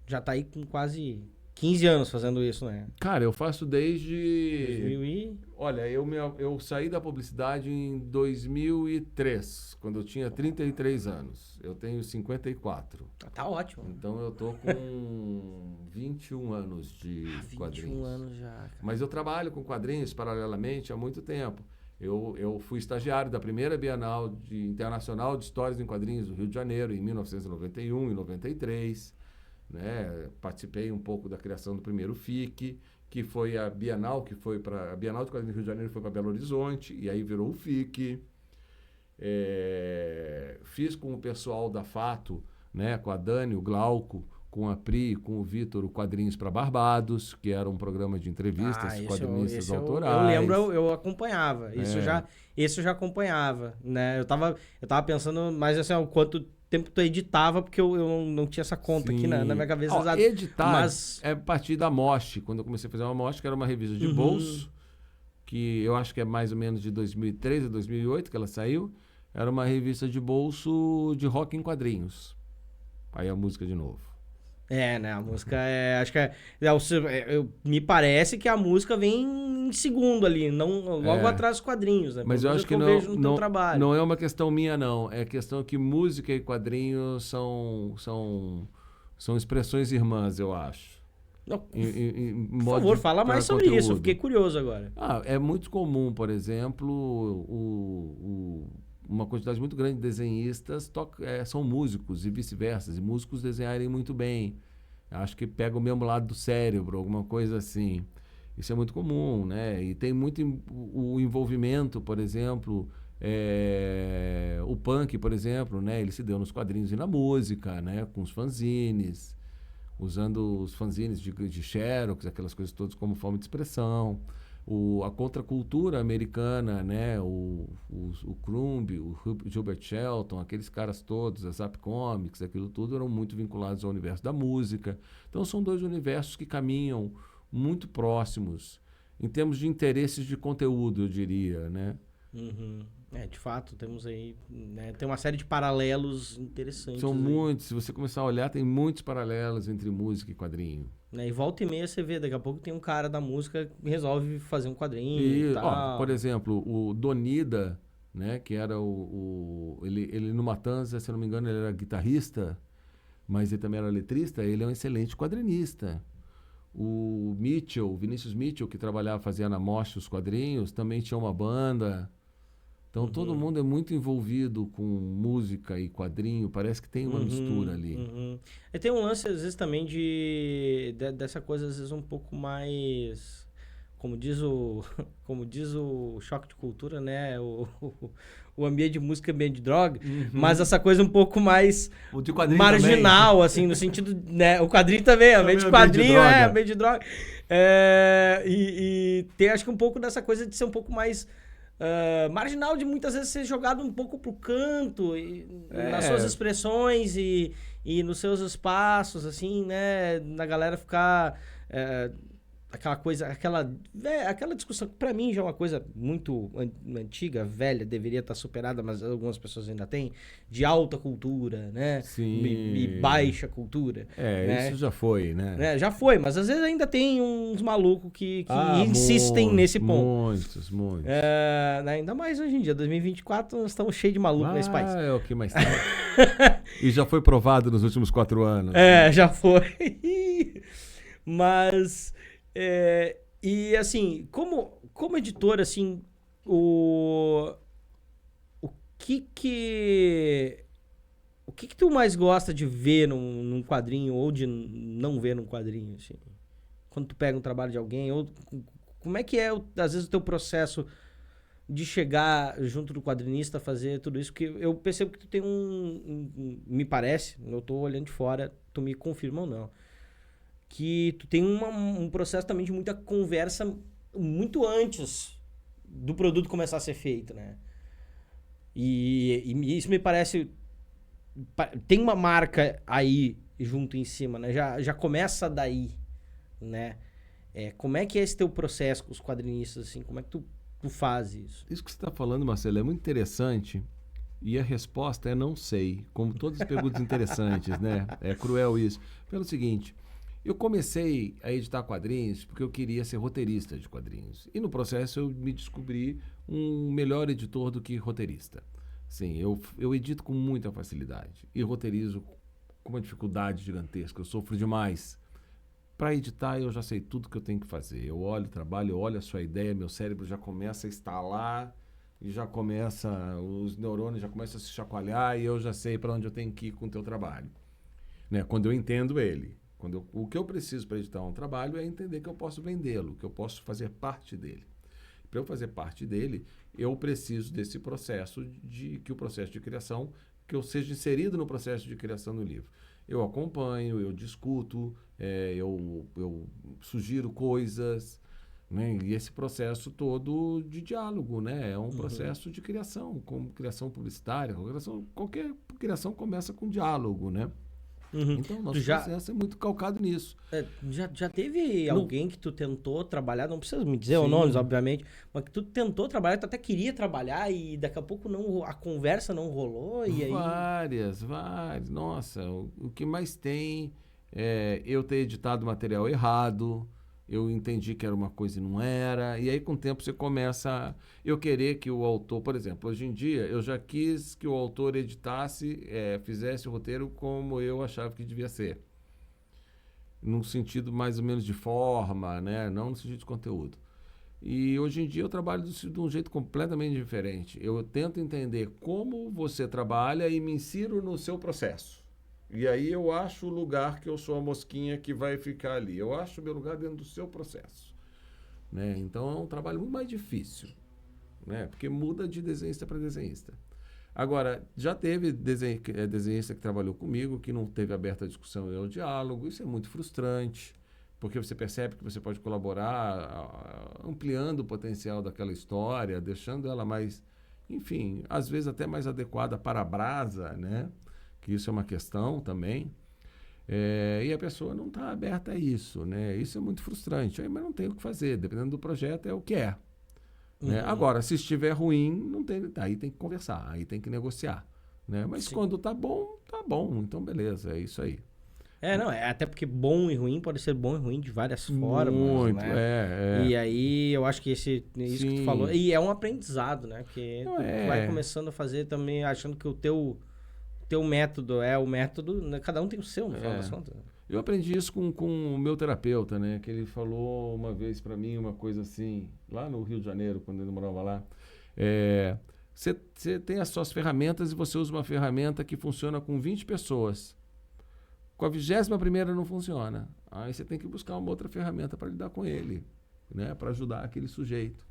Já tá aí com quase 15 anos fazendo isso, né? Cara, eu faço desde... 2000 e... Olha, eu saí da publicidade em 2003, quando eu tinha 33 anos. Eu tenho 54. Tá ótimo. Então eu tô com 21 anos de 21 quadrinhos. anos já, cara. Mas eu trabalho com quadrinhos paralelamente há muito tempo. Eu fui estagiário da primeira Bienal Internacional de Histórias em Quadrinhos do Rio de Janeiro, em 1991 e 93. Né? Participei um pouco da criação do primeiro FIC, que foi a Bienal, a Bienal de Quadrinhos do Rio de Janeiro foi para Belo Horizonte, e aí virou o FIC. Fiz com o pessoal da Fato, né? Com a Dani, o Glauco, com a Pri, com o Vitor, o Quadrinhos para Barbados, que era um programa de entrevistas quadrinistas autorais. Eu lembro, eu acompanhava. Isso eu já acompanhava, né? Eu tava pensando mais assim, o quanto tempo tu editava, porque eu não tinha essa conta aqui na minha cabeça. Editar é a partir da Moche. Quando eu comecei a fazer uma Moche, que era uma revista de bolso, que eu acho que é mais ou menos de 2013 a 2008 que ela saiu. Era uma revista de bolso de rock em quadrinhos. Aí a música de novo. Né? A música acho que me parece que a música vem em segundo ali, não logo atrás dos quadrinhos, né? Mas eu acho que não é uma questão minha, não. É questão que música e quadrinhos são expressões irmãs, eu acho. Não, por favor, fala mais sobre isso, eu fiquei curioso agora. É muito comum, por exemplo, uma quantidade muito grande de desenhistas são músicos e vice-versa, e músicos desenharem muito bem. Acho que pega o mesmo lado do cérebro, alguma coisa assim. Isso é muito comum, né? E tem muito o envolvimento, por exemplo, o punk, por exemplo, né? Ele se deu nos quadrinhos e na música, né? Com os fanzines, usando os fanzines de Xerox, aquelas coisas todas como forma de expressão. A contracultura americana, né? O Crumb, o Gilbert Shelton, aqueles caras todos, a Zap Comics, aquilo tudo eram muito vinculados ao universo da música. Então são dois universos que caminham muito próximos em termos de interesses de conteúdo, eu diria, né? De fato, temos aí, né, tem uma série de paralelos interessantes. São muitos, se você começar a olhar, tem muitos paralelos entre música e quadrinho. E volta e meia você vê, daqui a pouco tem um cara da música que resolve fazer um quadrinho e tal. Por exemplo, o Donida, né, que era ele no Matanza, se eu não me engano, ele era guitarrista, mas ele também era letrista, ele é um excelente quadrinista. O Vinícius Mitchell, que fazia na Moche os quadrinhos, também tinha uma banda. Então todo mundo é muito envolvido com música e quadrinho, parece que tem uma mistura ali. E tem um lance, às vezes, também dessa coisa, às vezes, um pouco mais... Como diz o Choque de Cultura, né? O ambiente de música é ambiente de droga, mas essa coisa um pouco mais marginal, também. Assim, no sentido, né? O quadrinho também, ambiente de quadrinho ambiente de droga. E tem, acho que um pouco dessa coisa de ser um pouco mais marginal, de muitas vezes ser jogado um pouco pro canto, nas suas expressões e nos seus espaços, assim, né? Na galera ficar... aquela coisa, aquela discussão que pra mim já é uma coisa muito antiga, velha, deveria estar superada, mas algumas pessoas ainda têm, de alta cultura, né? Sim. E baixa cultura. Né? Isso já foi, né? Já foi, mas às vezes ainda tem uns malucos que insistem nesse ponto. Muitos. Ainda mais hoje em dia, 2024, nós estamos cheios de malucos nesse país. É o que mais tem. E já foi provado nos últimos 4 anos. Já foi. Mas... e assim, como editor, assim, o que tu mais gosta de ver num quadrinho ou de não ver num quadrinho, assim? Quando tu pega um trabalho de alguém, ou como é que é, às vezes, o teu processo de chegar junto do quadrinista, fazer tudo isso? Porque eu percebo que tu tem me parece, eu tô olhando de fora, tu me confirma ou não, que tu tem um processo também de muita conversa muito antes do produto começar a ser feito, né? E isso me parece... Tem uma marca aí junto em cima, né? Já começa daí, né? Como é que é esse teu processo com os quadrinistas, assim? Como é que tu faz isso? Isso que você está falando, Marcelo, é muito interessante e a resposta é não sei, como todas as perguntas interessantes, né? É cruel isso. Pelo seguinte, eu comecei a editar quadrinhos porque eu queria ser roteirista de quadrinhos. E no processo eu me descobri um melhor editor do que roteirista. Sim, eu edito com muita facilidade e roteirizo com uma dificuldade gigantesca. Eu sofro demais. Para editar, eu já sei tudo que eu tenho que fazer. Eu olho o trabalho, eu olho a sua ideia, meu cérebro já começa a instalar e já começa, os neurônios já começam a se chacoalhar e eu já sei para onde eu tenho que ir com o teu trabalho. Né? Quando eu entendo ele. O que eu preciso para editar um trabalho é entender que eu posso vendê-lo, que eu posso fazer parte dele. Para eu fazer parte dele, eu preciso desse processo, que o processo de criação, que eu seja inserido no processo de criação do livro. Eu acompanho, eu discuto, eu sugiro coisas, né? E esse processo todo de diálogo, né? É um processo de criação, como criação publicitária, qualquer criação começa com diálogo, né? Então, nosso processo é muito calcado nisso. Já teve alguém que tu tentou trabalhar, não precisa me dizer os nomes, obviamente, mas que tu tentou trabalhar, tu até queria trabalhar e daqui a pouco a conversa não rolou e aí... Várias. Nossa, o que mais tem é eu ter editado material errado, eu entendi que era uma coisa e não era, e aí com o tempo você começa eu querer que o autor, por exemplo, hoje em dia eu já quis que o autor editasse, fizesse o roteiro como eu achava que devia ser, num sentido mais ou menos de forma, né? Não no sentido de conteúdo. E hoje em dia eu trabalho de um jeito completamente diferente. Eu tento entender como você trabalha e me insiro no seu processo. E aí eu acho o lugar que eu sou a mosquinha que vai ficar ali. Eu acho o meu lugar dentro do seu processo. Né? Então é um trabalho muito mais difícil. Né? Porque muda de desenhista para desenhista. Agora, já teve desenhista que trabalhou comigo, que não teve aberta a discussão e o diálogo. Isso é muito frustrante, porque você percebe que você pode colaborar ampliando o potencial daquela história, deixando ela mais, enfim, às vezes até mais adequada para a brasa, né? Que isso é uma questão também, e a pessoa não está aberta a isso, né? Isso é muito frustrante, mas não tem o que fazer, dependendo do projeto é o que é. Né? Agora, se estiver ruim, não tem, aí tem que conversar, aí tem que negociar. Né? Mas quando tá bom, então beleza, é isso aí. Até porque bom e ruim pode ser bom e ruim de várias formas, muito, né? E aí eu acho que isso que tu falou, e é um aprendizado, né? Porque tu vai começando a fazer também, achando que o teu método é o método, né? Cada um tem o seu, no final das contas. Eu aprendi isso com o meu terapeuta, né? Que ele falou uma vez para mim uma coisa assim, lá no Rio de Janeiro, quando ele morava lá. Você tem as suas ferramentas e você usa uma ferramenta que funciona com 20 pessoas. Com a 21ª não funciona. Aí você tem que buscar uma outra ferramenta para lidar com ele, né? Para ajudar aquele sujeito.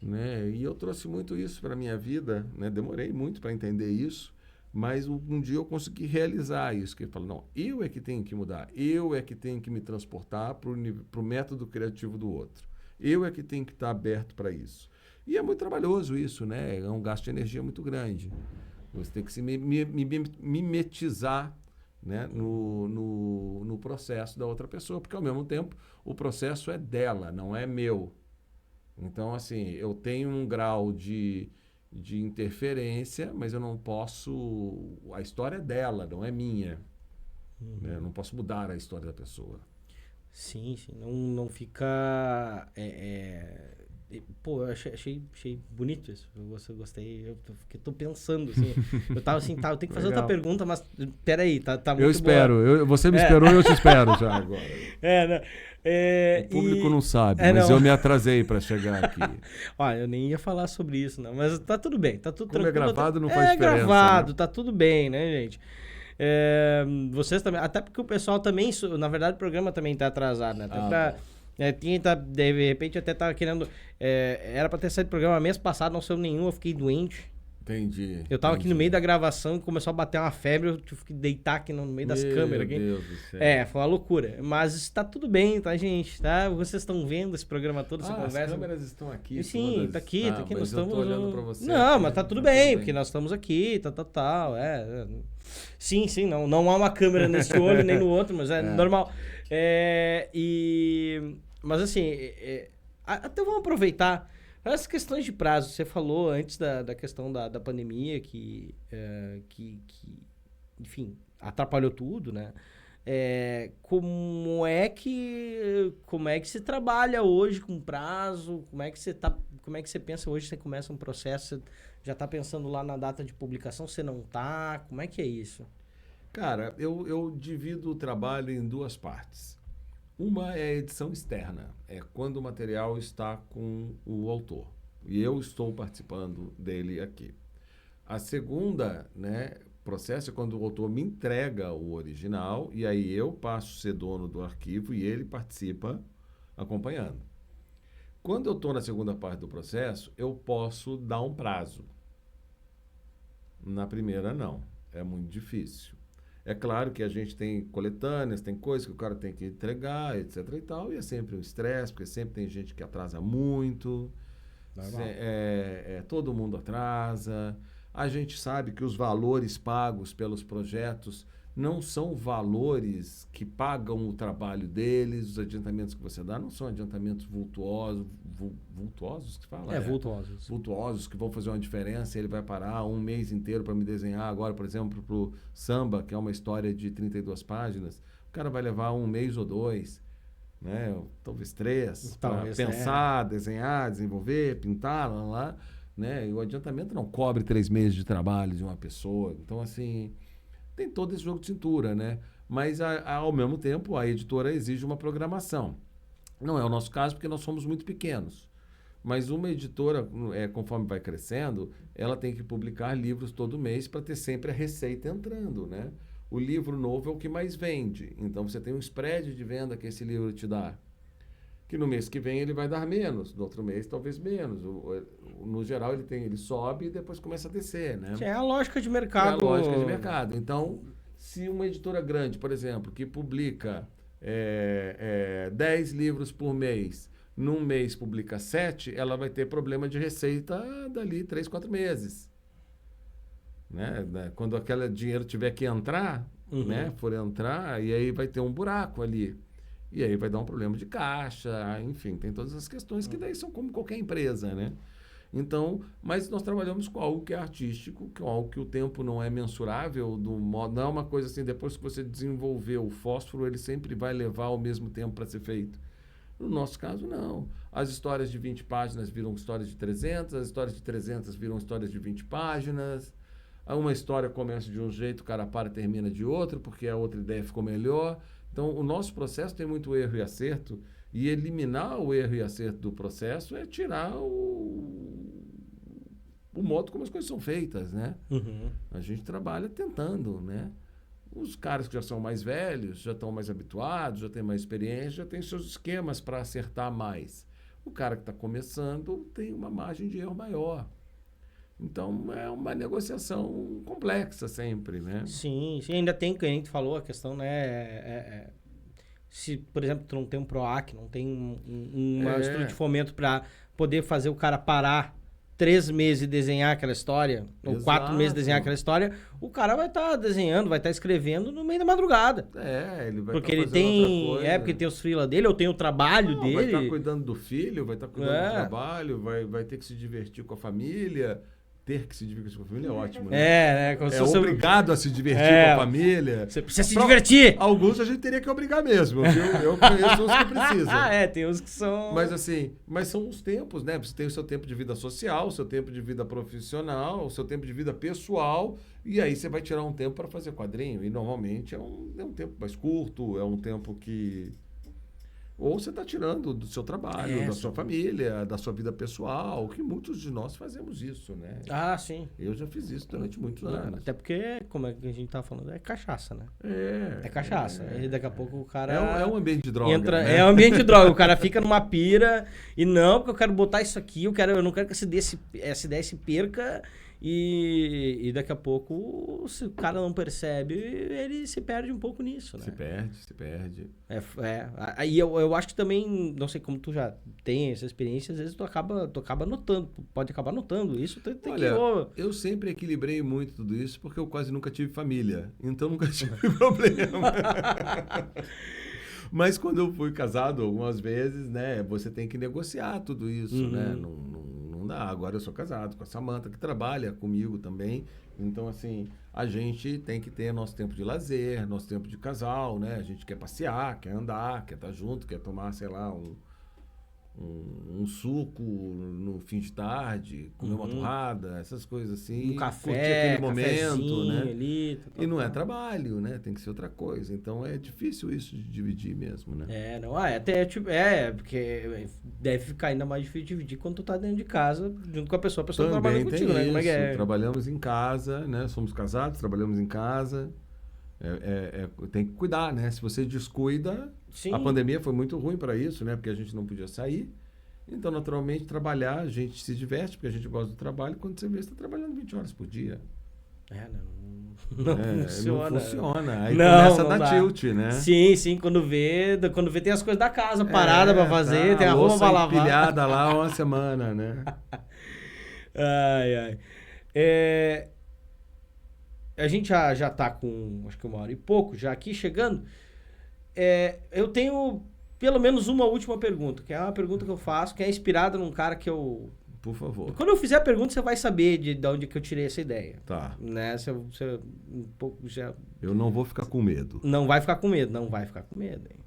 Né? E eu trouxe muito isso para a minha vida, né? Demorei muito para entender isso, mas um dia eu consegui realizar isso, que ele falou, não, eu é que tenho que mudar, eu é que tenho que me transportar para o método criativo do outro, eu é que tenho que estar aberto para isso. E é muito trabalhoso isso, né? É um gasto de energia muito grande. Você tem que se mimetizar, né? no processo da outra pessoa, porque ao mesmo tempo o processo é dela, não é meu. Então, assim, eu tenho um grau de interferência, mas eu não posso... A história é dela, não é minha. Né? Eu não posso mudar a história da pessoa. Sim. Não fica... Pô, eu achei bonito isso. Eu gostei. Tô pensando, assim. Eu tava assim, eu tenho que fazer outra pergunta, mas peraí, tá muito Eu espero. Você me esperou e eu te espero já agora. O público não sabe, mas eu me atrasei para chegar aqui. Eu nem ia falar sobre isso, não. Mas tá tudo bem, tá tudo tranquilo. Como é gravado, não faz diferença. É gravado, né? tá tudo bem, né, gente? Vocês também... Até porque o pessoal também... Na verdade, o programa também tá atrasado, né? Até De repente até tava querendo... era pra ter saído do programa mês passado, não saiu nenhum, eu fiquei doente. Entendi. Eu tava aqui no meio da gravação e começou a bater uma febre, eu tive que deitar aqui no meio das câmeras. Aqui. Meu Deus do céu. Foi uma loucura. Mas está tudo bem, tá, gente? Tá? Vocês estão vendo esse programa todo, essa conversa. As câmeras estão aqui. Sim, todas. tá aqui. Mas nós estamos... eu tô olhando pra você. Não, aqui, mas tá tudo bem, porque nós estamos aqui, tal. Sim, não há uma câmera nesse olho nem no outro, mas é normal. Mas assim, até vamos aproveitar as questões de prazo. Você falou antes da questão da pandemia que, enfim, atrapalhou tudo, né? Como é que se trabalha hoje com prazo? Como é que você pensa hoje? Você começa um processo, você já está pensando lá na data de publicação? Você não tá? Como é que é isso? Cara, eu divido o trabalho em duas partes. Uma é a edição externa, é quando o material está com o autor. E eu estou participando dele aqui. A segunda, processo é quando o autor me entrega o original e aí eu passo a ser dono do arquivo e ele participa acompanhando. Quando eu estou na segunda parte do processo, eu posso dar um prazo. Na primeira, não. É muito difícil. É claro que a gente tem coletâneas, tem coisas que o cara tem que entregar, etc. e tal, e é sempre um estresse, porque sempre tem gente que atrasa muito, todo mundo atrasa. A gente sabe que os valores pagos pelos projetos não são valores que pagam o trabalho deles, os adiantamentos que você dá não são adiantamentos vultuosos que fala? Vultuosos. Vultuosos que vão fazer uma diferença, ele vai parar um mês inteiro para me desenhar agora, por exemplo, para o Samba, que é uma história de 32 páginas, o cara vai levar um mês ou dois, talvez 3, para pensar, desenhar, desenvolver, pintar, lá, e o adiantamento não cobre 3 meses de trabalho de uma pessoa, então assim... Tem todo esse jogo de cintura, Mas, ao mesmo tempo, a editora exige uma programação. Não é o nosso caso, porque nós somos muito pequenos. Mas uma editora, conforme vai crescendo, ela tem que publicar livros todo mês para ter sempre a receita entrando, O livro novo é o que mais vende. Então, você tem um spread de venda que esse livro te dá. Que no mês que vem ele vai dar menos, no outro mês talvez menos. No geral ele sobe e depois começa a descer, É a lógica de mercado. É a lógica de mercado. Então, se uma editora grande, por exemplo, que publica 10 livros por mês, num mês publica 7, ela vai ter problema de receita dali 3, 4 meses. Quando aquele dinheiro tiver que entrar, for entrar, e aí vai ter um buraco ali. E aí vai dar um problema de caixa, enfim, tem todas as questões que daí são como qualquer empresa, Então, mas nós trabalhamos com algo que é artístico, que é algo que o tempo não é mensurável, não é uma coisa assim, depois que você desenvolveu o fósforo, ele sempre vai levar o mesmo tempo para ser feito. No nosso caso, não. As histórias de 20 páginas viram histórias de 300, as histórias de 300 viram histórias de 20 páginas, uma história começa de um jeito, o cara termina de outro, porque a outra ideia ficou melhor. Então, o nosso processo tem muito erro e acerto, e eliminar o erro e acerto do processo é tirar o modo como as coisas são feitas, A gente trabalha tentando, Os caras que já são mais velhos, já estão mais habituados, já têm mais experiência, já têm seus esquemas para acertar mais. O cara que está começando tem uma margem de erro maior. Então, é uma negociação complexa sempre, Sim, ainda tem, que a gente falou, a questão, se, por exemplo, tu não tem um PROAC, não tem uma estrutura de fomento para poder fazer o cara parar 3 meses e desenhar aquela história, ou 4 meses desenhar aquela história, o cara vai estar desenhando, vai estar escrevendo no meio da madrugada. Ele vai porque ele tem, porque tem os freela dele, ou tem o trabalho dele. Vai estar cuidando do filho, vai estar cuidando do trabalho, vai ter que se divertir com a família. Ter que se divertir com a família é ótimo, obrigado a se divertir com a família. Você precisa se divertir. Alguns a gente teria que obrigar mesmo, viu? Eu conheço uns que precisam. Tem uns que são... Mas são os tempos, Você tem o seu tempo de vida social, o seu tempo de vida profissional, o seu tempo de vida pessoal, e aí você vai tirar um tempo para fazer quadrinho. E normalmente é um tempo mais curto, é um tempo que... ou você está tirando do seu trabalho, da sua família, da sua vida pessoal, que muitos de nós fazemos isso, né? Ah, sim. Eu já fiz isso durante muitos anos. Até porque, como é que a gente tá falando, é cachaça, né? É cachaça. E daqui a pouco o cara... É um ambiente de droga, né? É um ambiente de droga. O cara fica numa pira e não, porque eu quero botar isso aqui, eu não quero que essa ideia se perca e daqui a pouco, se o cara não percebe, ele se perde um pouco nisso, né? Se perde. Aí eu acho que também, não sei como tu já tem essa experiência, às vezes tu acaba notando, pode acabar notando isso. Olha, eu sempre equilibrei muito tudo isso porque eu quase nunca tive família, então nunca tive problema. Mas quando eu fui casado algumas vezes, né, você tem que negociar tudo isso, né? Não dá. Agora eu sou casado com a Samantha, que trabalha comigo também. Então, assim, a gente tem que ter nosso tempo de lazer, nosso tempo de casal, né? A gente quer passear, quer andar, quer estar junto, quer tomar, sei lá, um suco no fim de tarde, comer uma torrada, essas coisas assim. Um café, curtir aquele momento, né? Ali, E não é trabalho, né? Tem que ser outra coisa. Então é difícil isso de dividir mesmo, né? Porque deve ficar ainda mais difícil de dividir quando tu tá dentro de casa, junto com a pessoa Também trabalha contigo, né? Como é que é? Trabalhamos em casa, né? Somos casados, trabalhamos em casa. Tem que cuidar, né? Se você descuida, Sim. A pandemia foi muito ruim para isso, né? Porque a gente não podia sair. Então, naturalmente, trabalhar, a gente se diverte, porque a gente gosta do trabalho. Quando você vê, você está trabalhando 20 horas por dia. Não funciona. Não funciona. Aí não, começa não a dar dá. tilt, né? Sim, quando vê tem as coisas da casa parada pra fazer, tem a roupa pra lavar. Empilhada lá uma semana, né? Ai. A gente já tá com, acho que 1 hora e pouco, já aqui chegando. Eu tenho pelo menos uma última pergunta, que é uma pergunta que eu faço, que é inspirada num cara que eu... Por favor. Quando eu fizer a pergunta, você vai saber de onde que eu tirei essa ideia. Tá. Né? Você um pouco já... Eu não vou ficar com medo. Não vai ficar com medo, hein?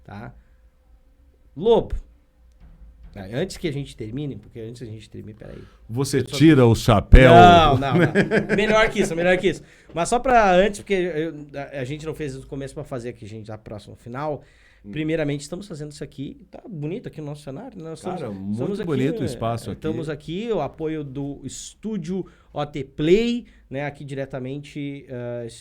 Tá? Lobo. Antes que a gente termine, peraí. Você tira o chapéu? Não. Melhor que isso. Mas só pra antes, porque a gente não fez no começo pra fazer aqui, gente, já próximo ao final. Primeiramente, estamos fazendo isso aqui. Tá bonito aqui no nosso cenário. Nós muito bonito o espaço aqui. Estamos aqui, o apoio do Estúdio OT Play, né? Aqui diretamente,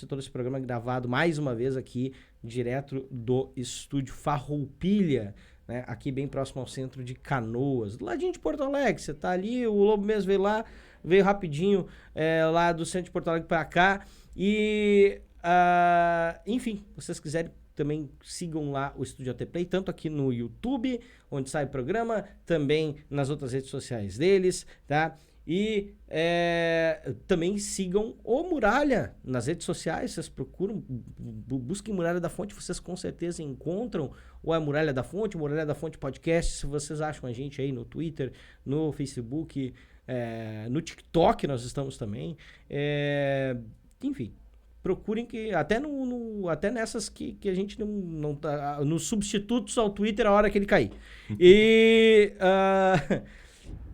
todo esse programa gravado mais uma vez aqui, direto do Estúdio Farroupilha, né? Aqui bem próximo ao centro de Canoas, do ladinho de Porto Alegre. Você tá ali, o Lobo mesmo veio rapidinho lá do centro de Porto Alegre para cá. E, enfim, se vocês quiserem, também sigam lá o Estúdio OT Play, tanto aqui no YouTube, onde sai o programa, também nas outras redes sociais deles, tá? E também sigam o Muralha nas redes sociais, vocês procuram, busquem Muralha da Fonte, vocês com certeza encontram, ou é Muralha da Fonte, Muralha da Fonte Podcast, se vocês acham a gente aí no Twitter, no Facebook, no TikTok nós estamos também, enfim. Procurem que, até nessas que a gente não tá, nos substitutos ao Twitter a hora que ele cair.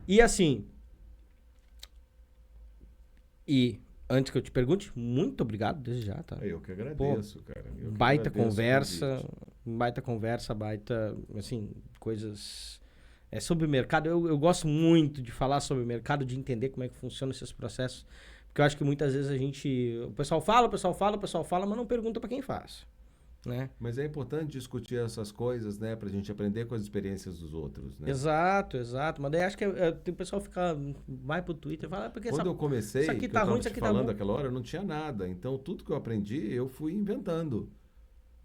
E assim, e antes que eu te pergunte, muito obrigado desde já, tá? Eu que agradeço, cara. Baita conversa, assim, coisas sobre o mercado. Eu gosto muito de falar sobre o mercado, de entender como é que funcionam esses processos. Porque eu acho que muitas vezes o pessoal fala, mas não pergunta para quem faz, né? Mas é importante discutir essas coisas, né? Pra gente aprender com as experiências dos outros, né? Exato. Mas daí acho que o pessoal vai pro Twitter e fala... Porque quando eu comecei, isso aqui tá ruim, isso aqui tá bom. Naquela hora, não tinha nada. Então, tudo que eu aprendi, eu fui inventando.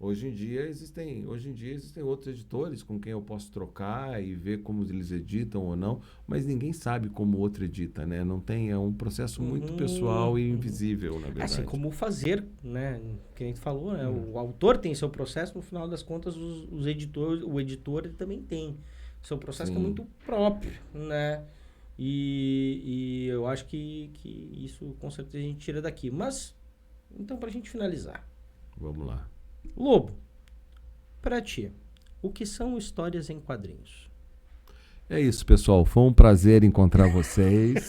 Hoje em dia existem outros editores com quem eu posso trocar e ver como eles editam ou não, mas ninguém sabe como o outro edita, né? Não tem, é um processo muito pessoal e invisível, na verdade. Assim como fazer, né? Que a gente falou, né? O autor tem seu processo, no final das contas o editor ele também tem seu processo. Sim. Que é muito próprio, né? E eu acho que isso com certeza a gente tira daqui. Mas, então pra gente finalizar. Vamos lá. Lobo, pra ti, o que são histórias em quadrinhos? É isso, pessoal. Foi um prazer encontrar vocês.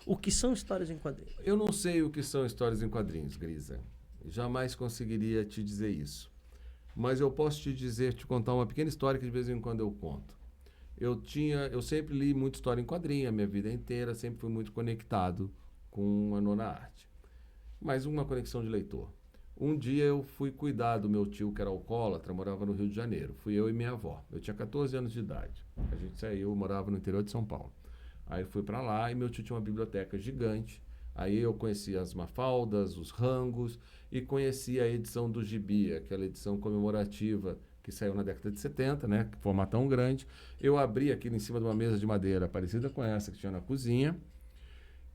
O que são histórias em quadrinhos? Eu não sei o que são histórias em quadrinhos, Grisa. Jamais conseguiria te dizer isso. mas eu posso te contar uma pequena história que de vez em quando eu conto. Eu sempre li muita história em quadrinho, a minha vida inteira, sempre fui muito conectado com a nona arte. Mas uma conexão de leitor. Um dia eu fui cuidar do meu tio, que era alcoólatra, morava no Rio de Janeiro. Fui eu e minha avó. Eu tinha 14 anos de idade. A gente saiu, eu morava no interior de São Paulo. Aí fui para lá e meu tio tinha uma biblioteca gigante. Aí eu conheci as Mafaldas, os Rangos e conheci a edição do Gibi, aquela edição comemorativa que saiu na década de 70, né? Formatão grande. Eu abri aquilo em cima de uma mesa de madeira parecida com essa que tinha na cozinha.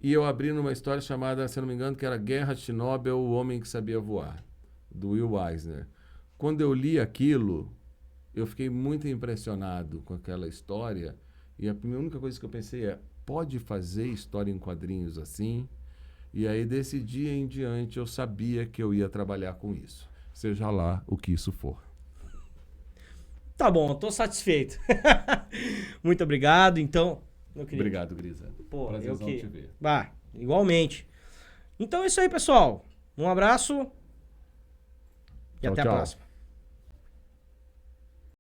E eu abri numa história chamada, se não me engano, que era Guerra de Chernobyl, o Homem que Sabia Voar, do Will Eisner. Quando eu li aquilo, eu fiquei muito impressionado com aquela história. E a única coisa que eu pensei é, pode fazer história em quadrinhos assim? E aí, desse dia em diante, eu sabia que eu ia trabalhar com isso. Seja lá o que isso for. Tá bom, tô satisfeito. Muito obrigado, então... Obrigado, Grisa. Pô, prazerzão te ver. Igualmente. Então é isso aí, pessoal. Um abraço e Tchau, até a tchau. próxima.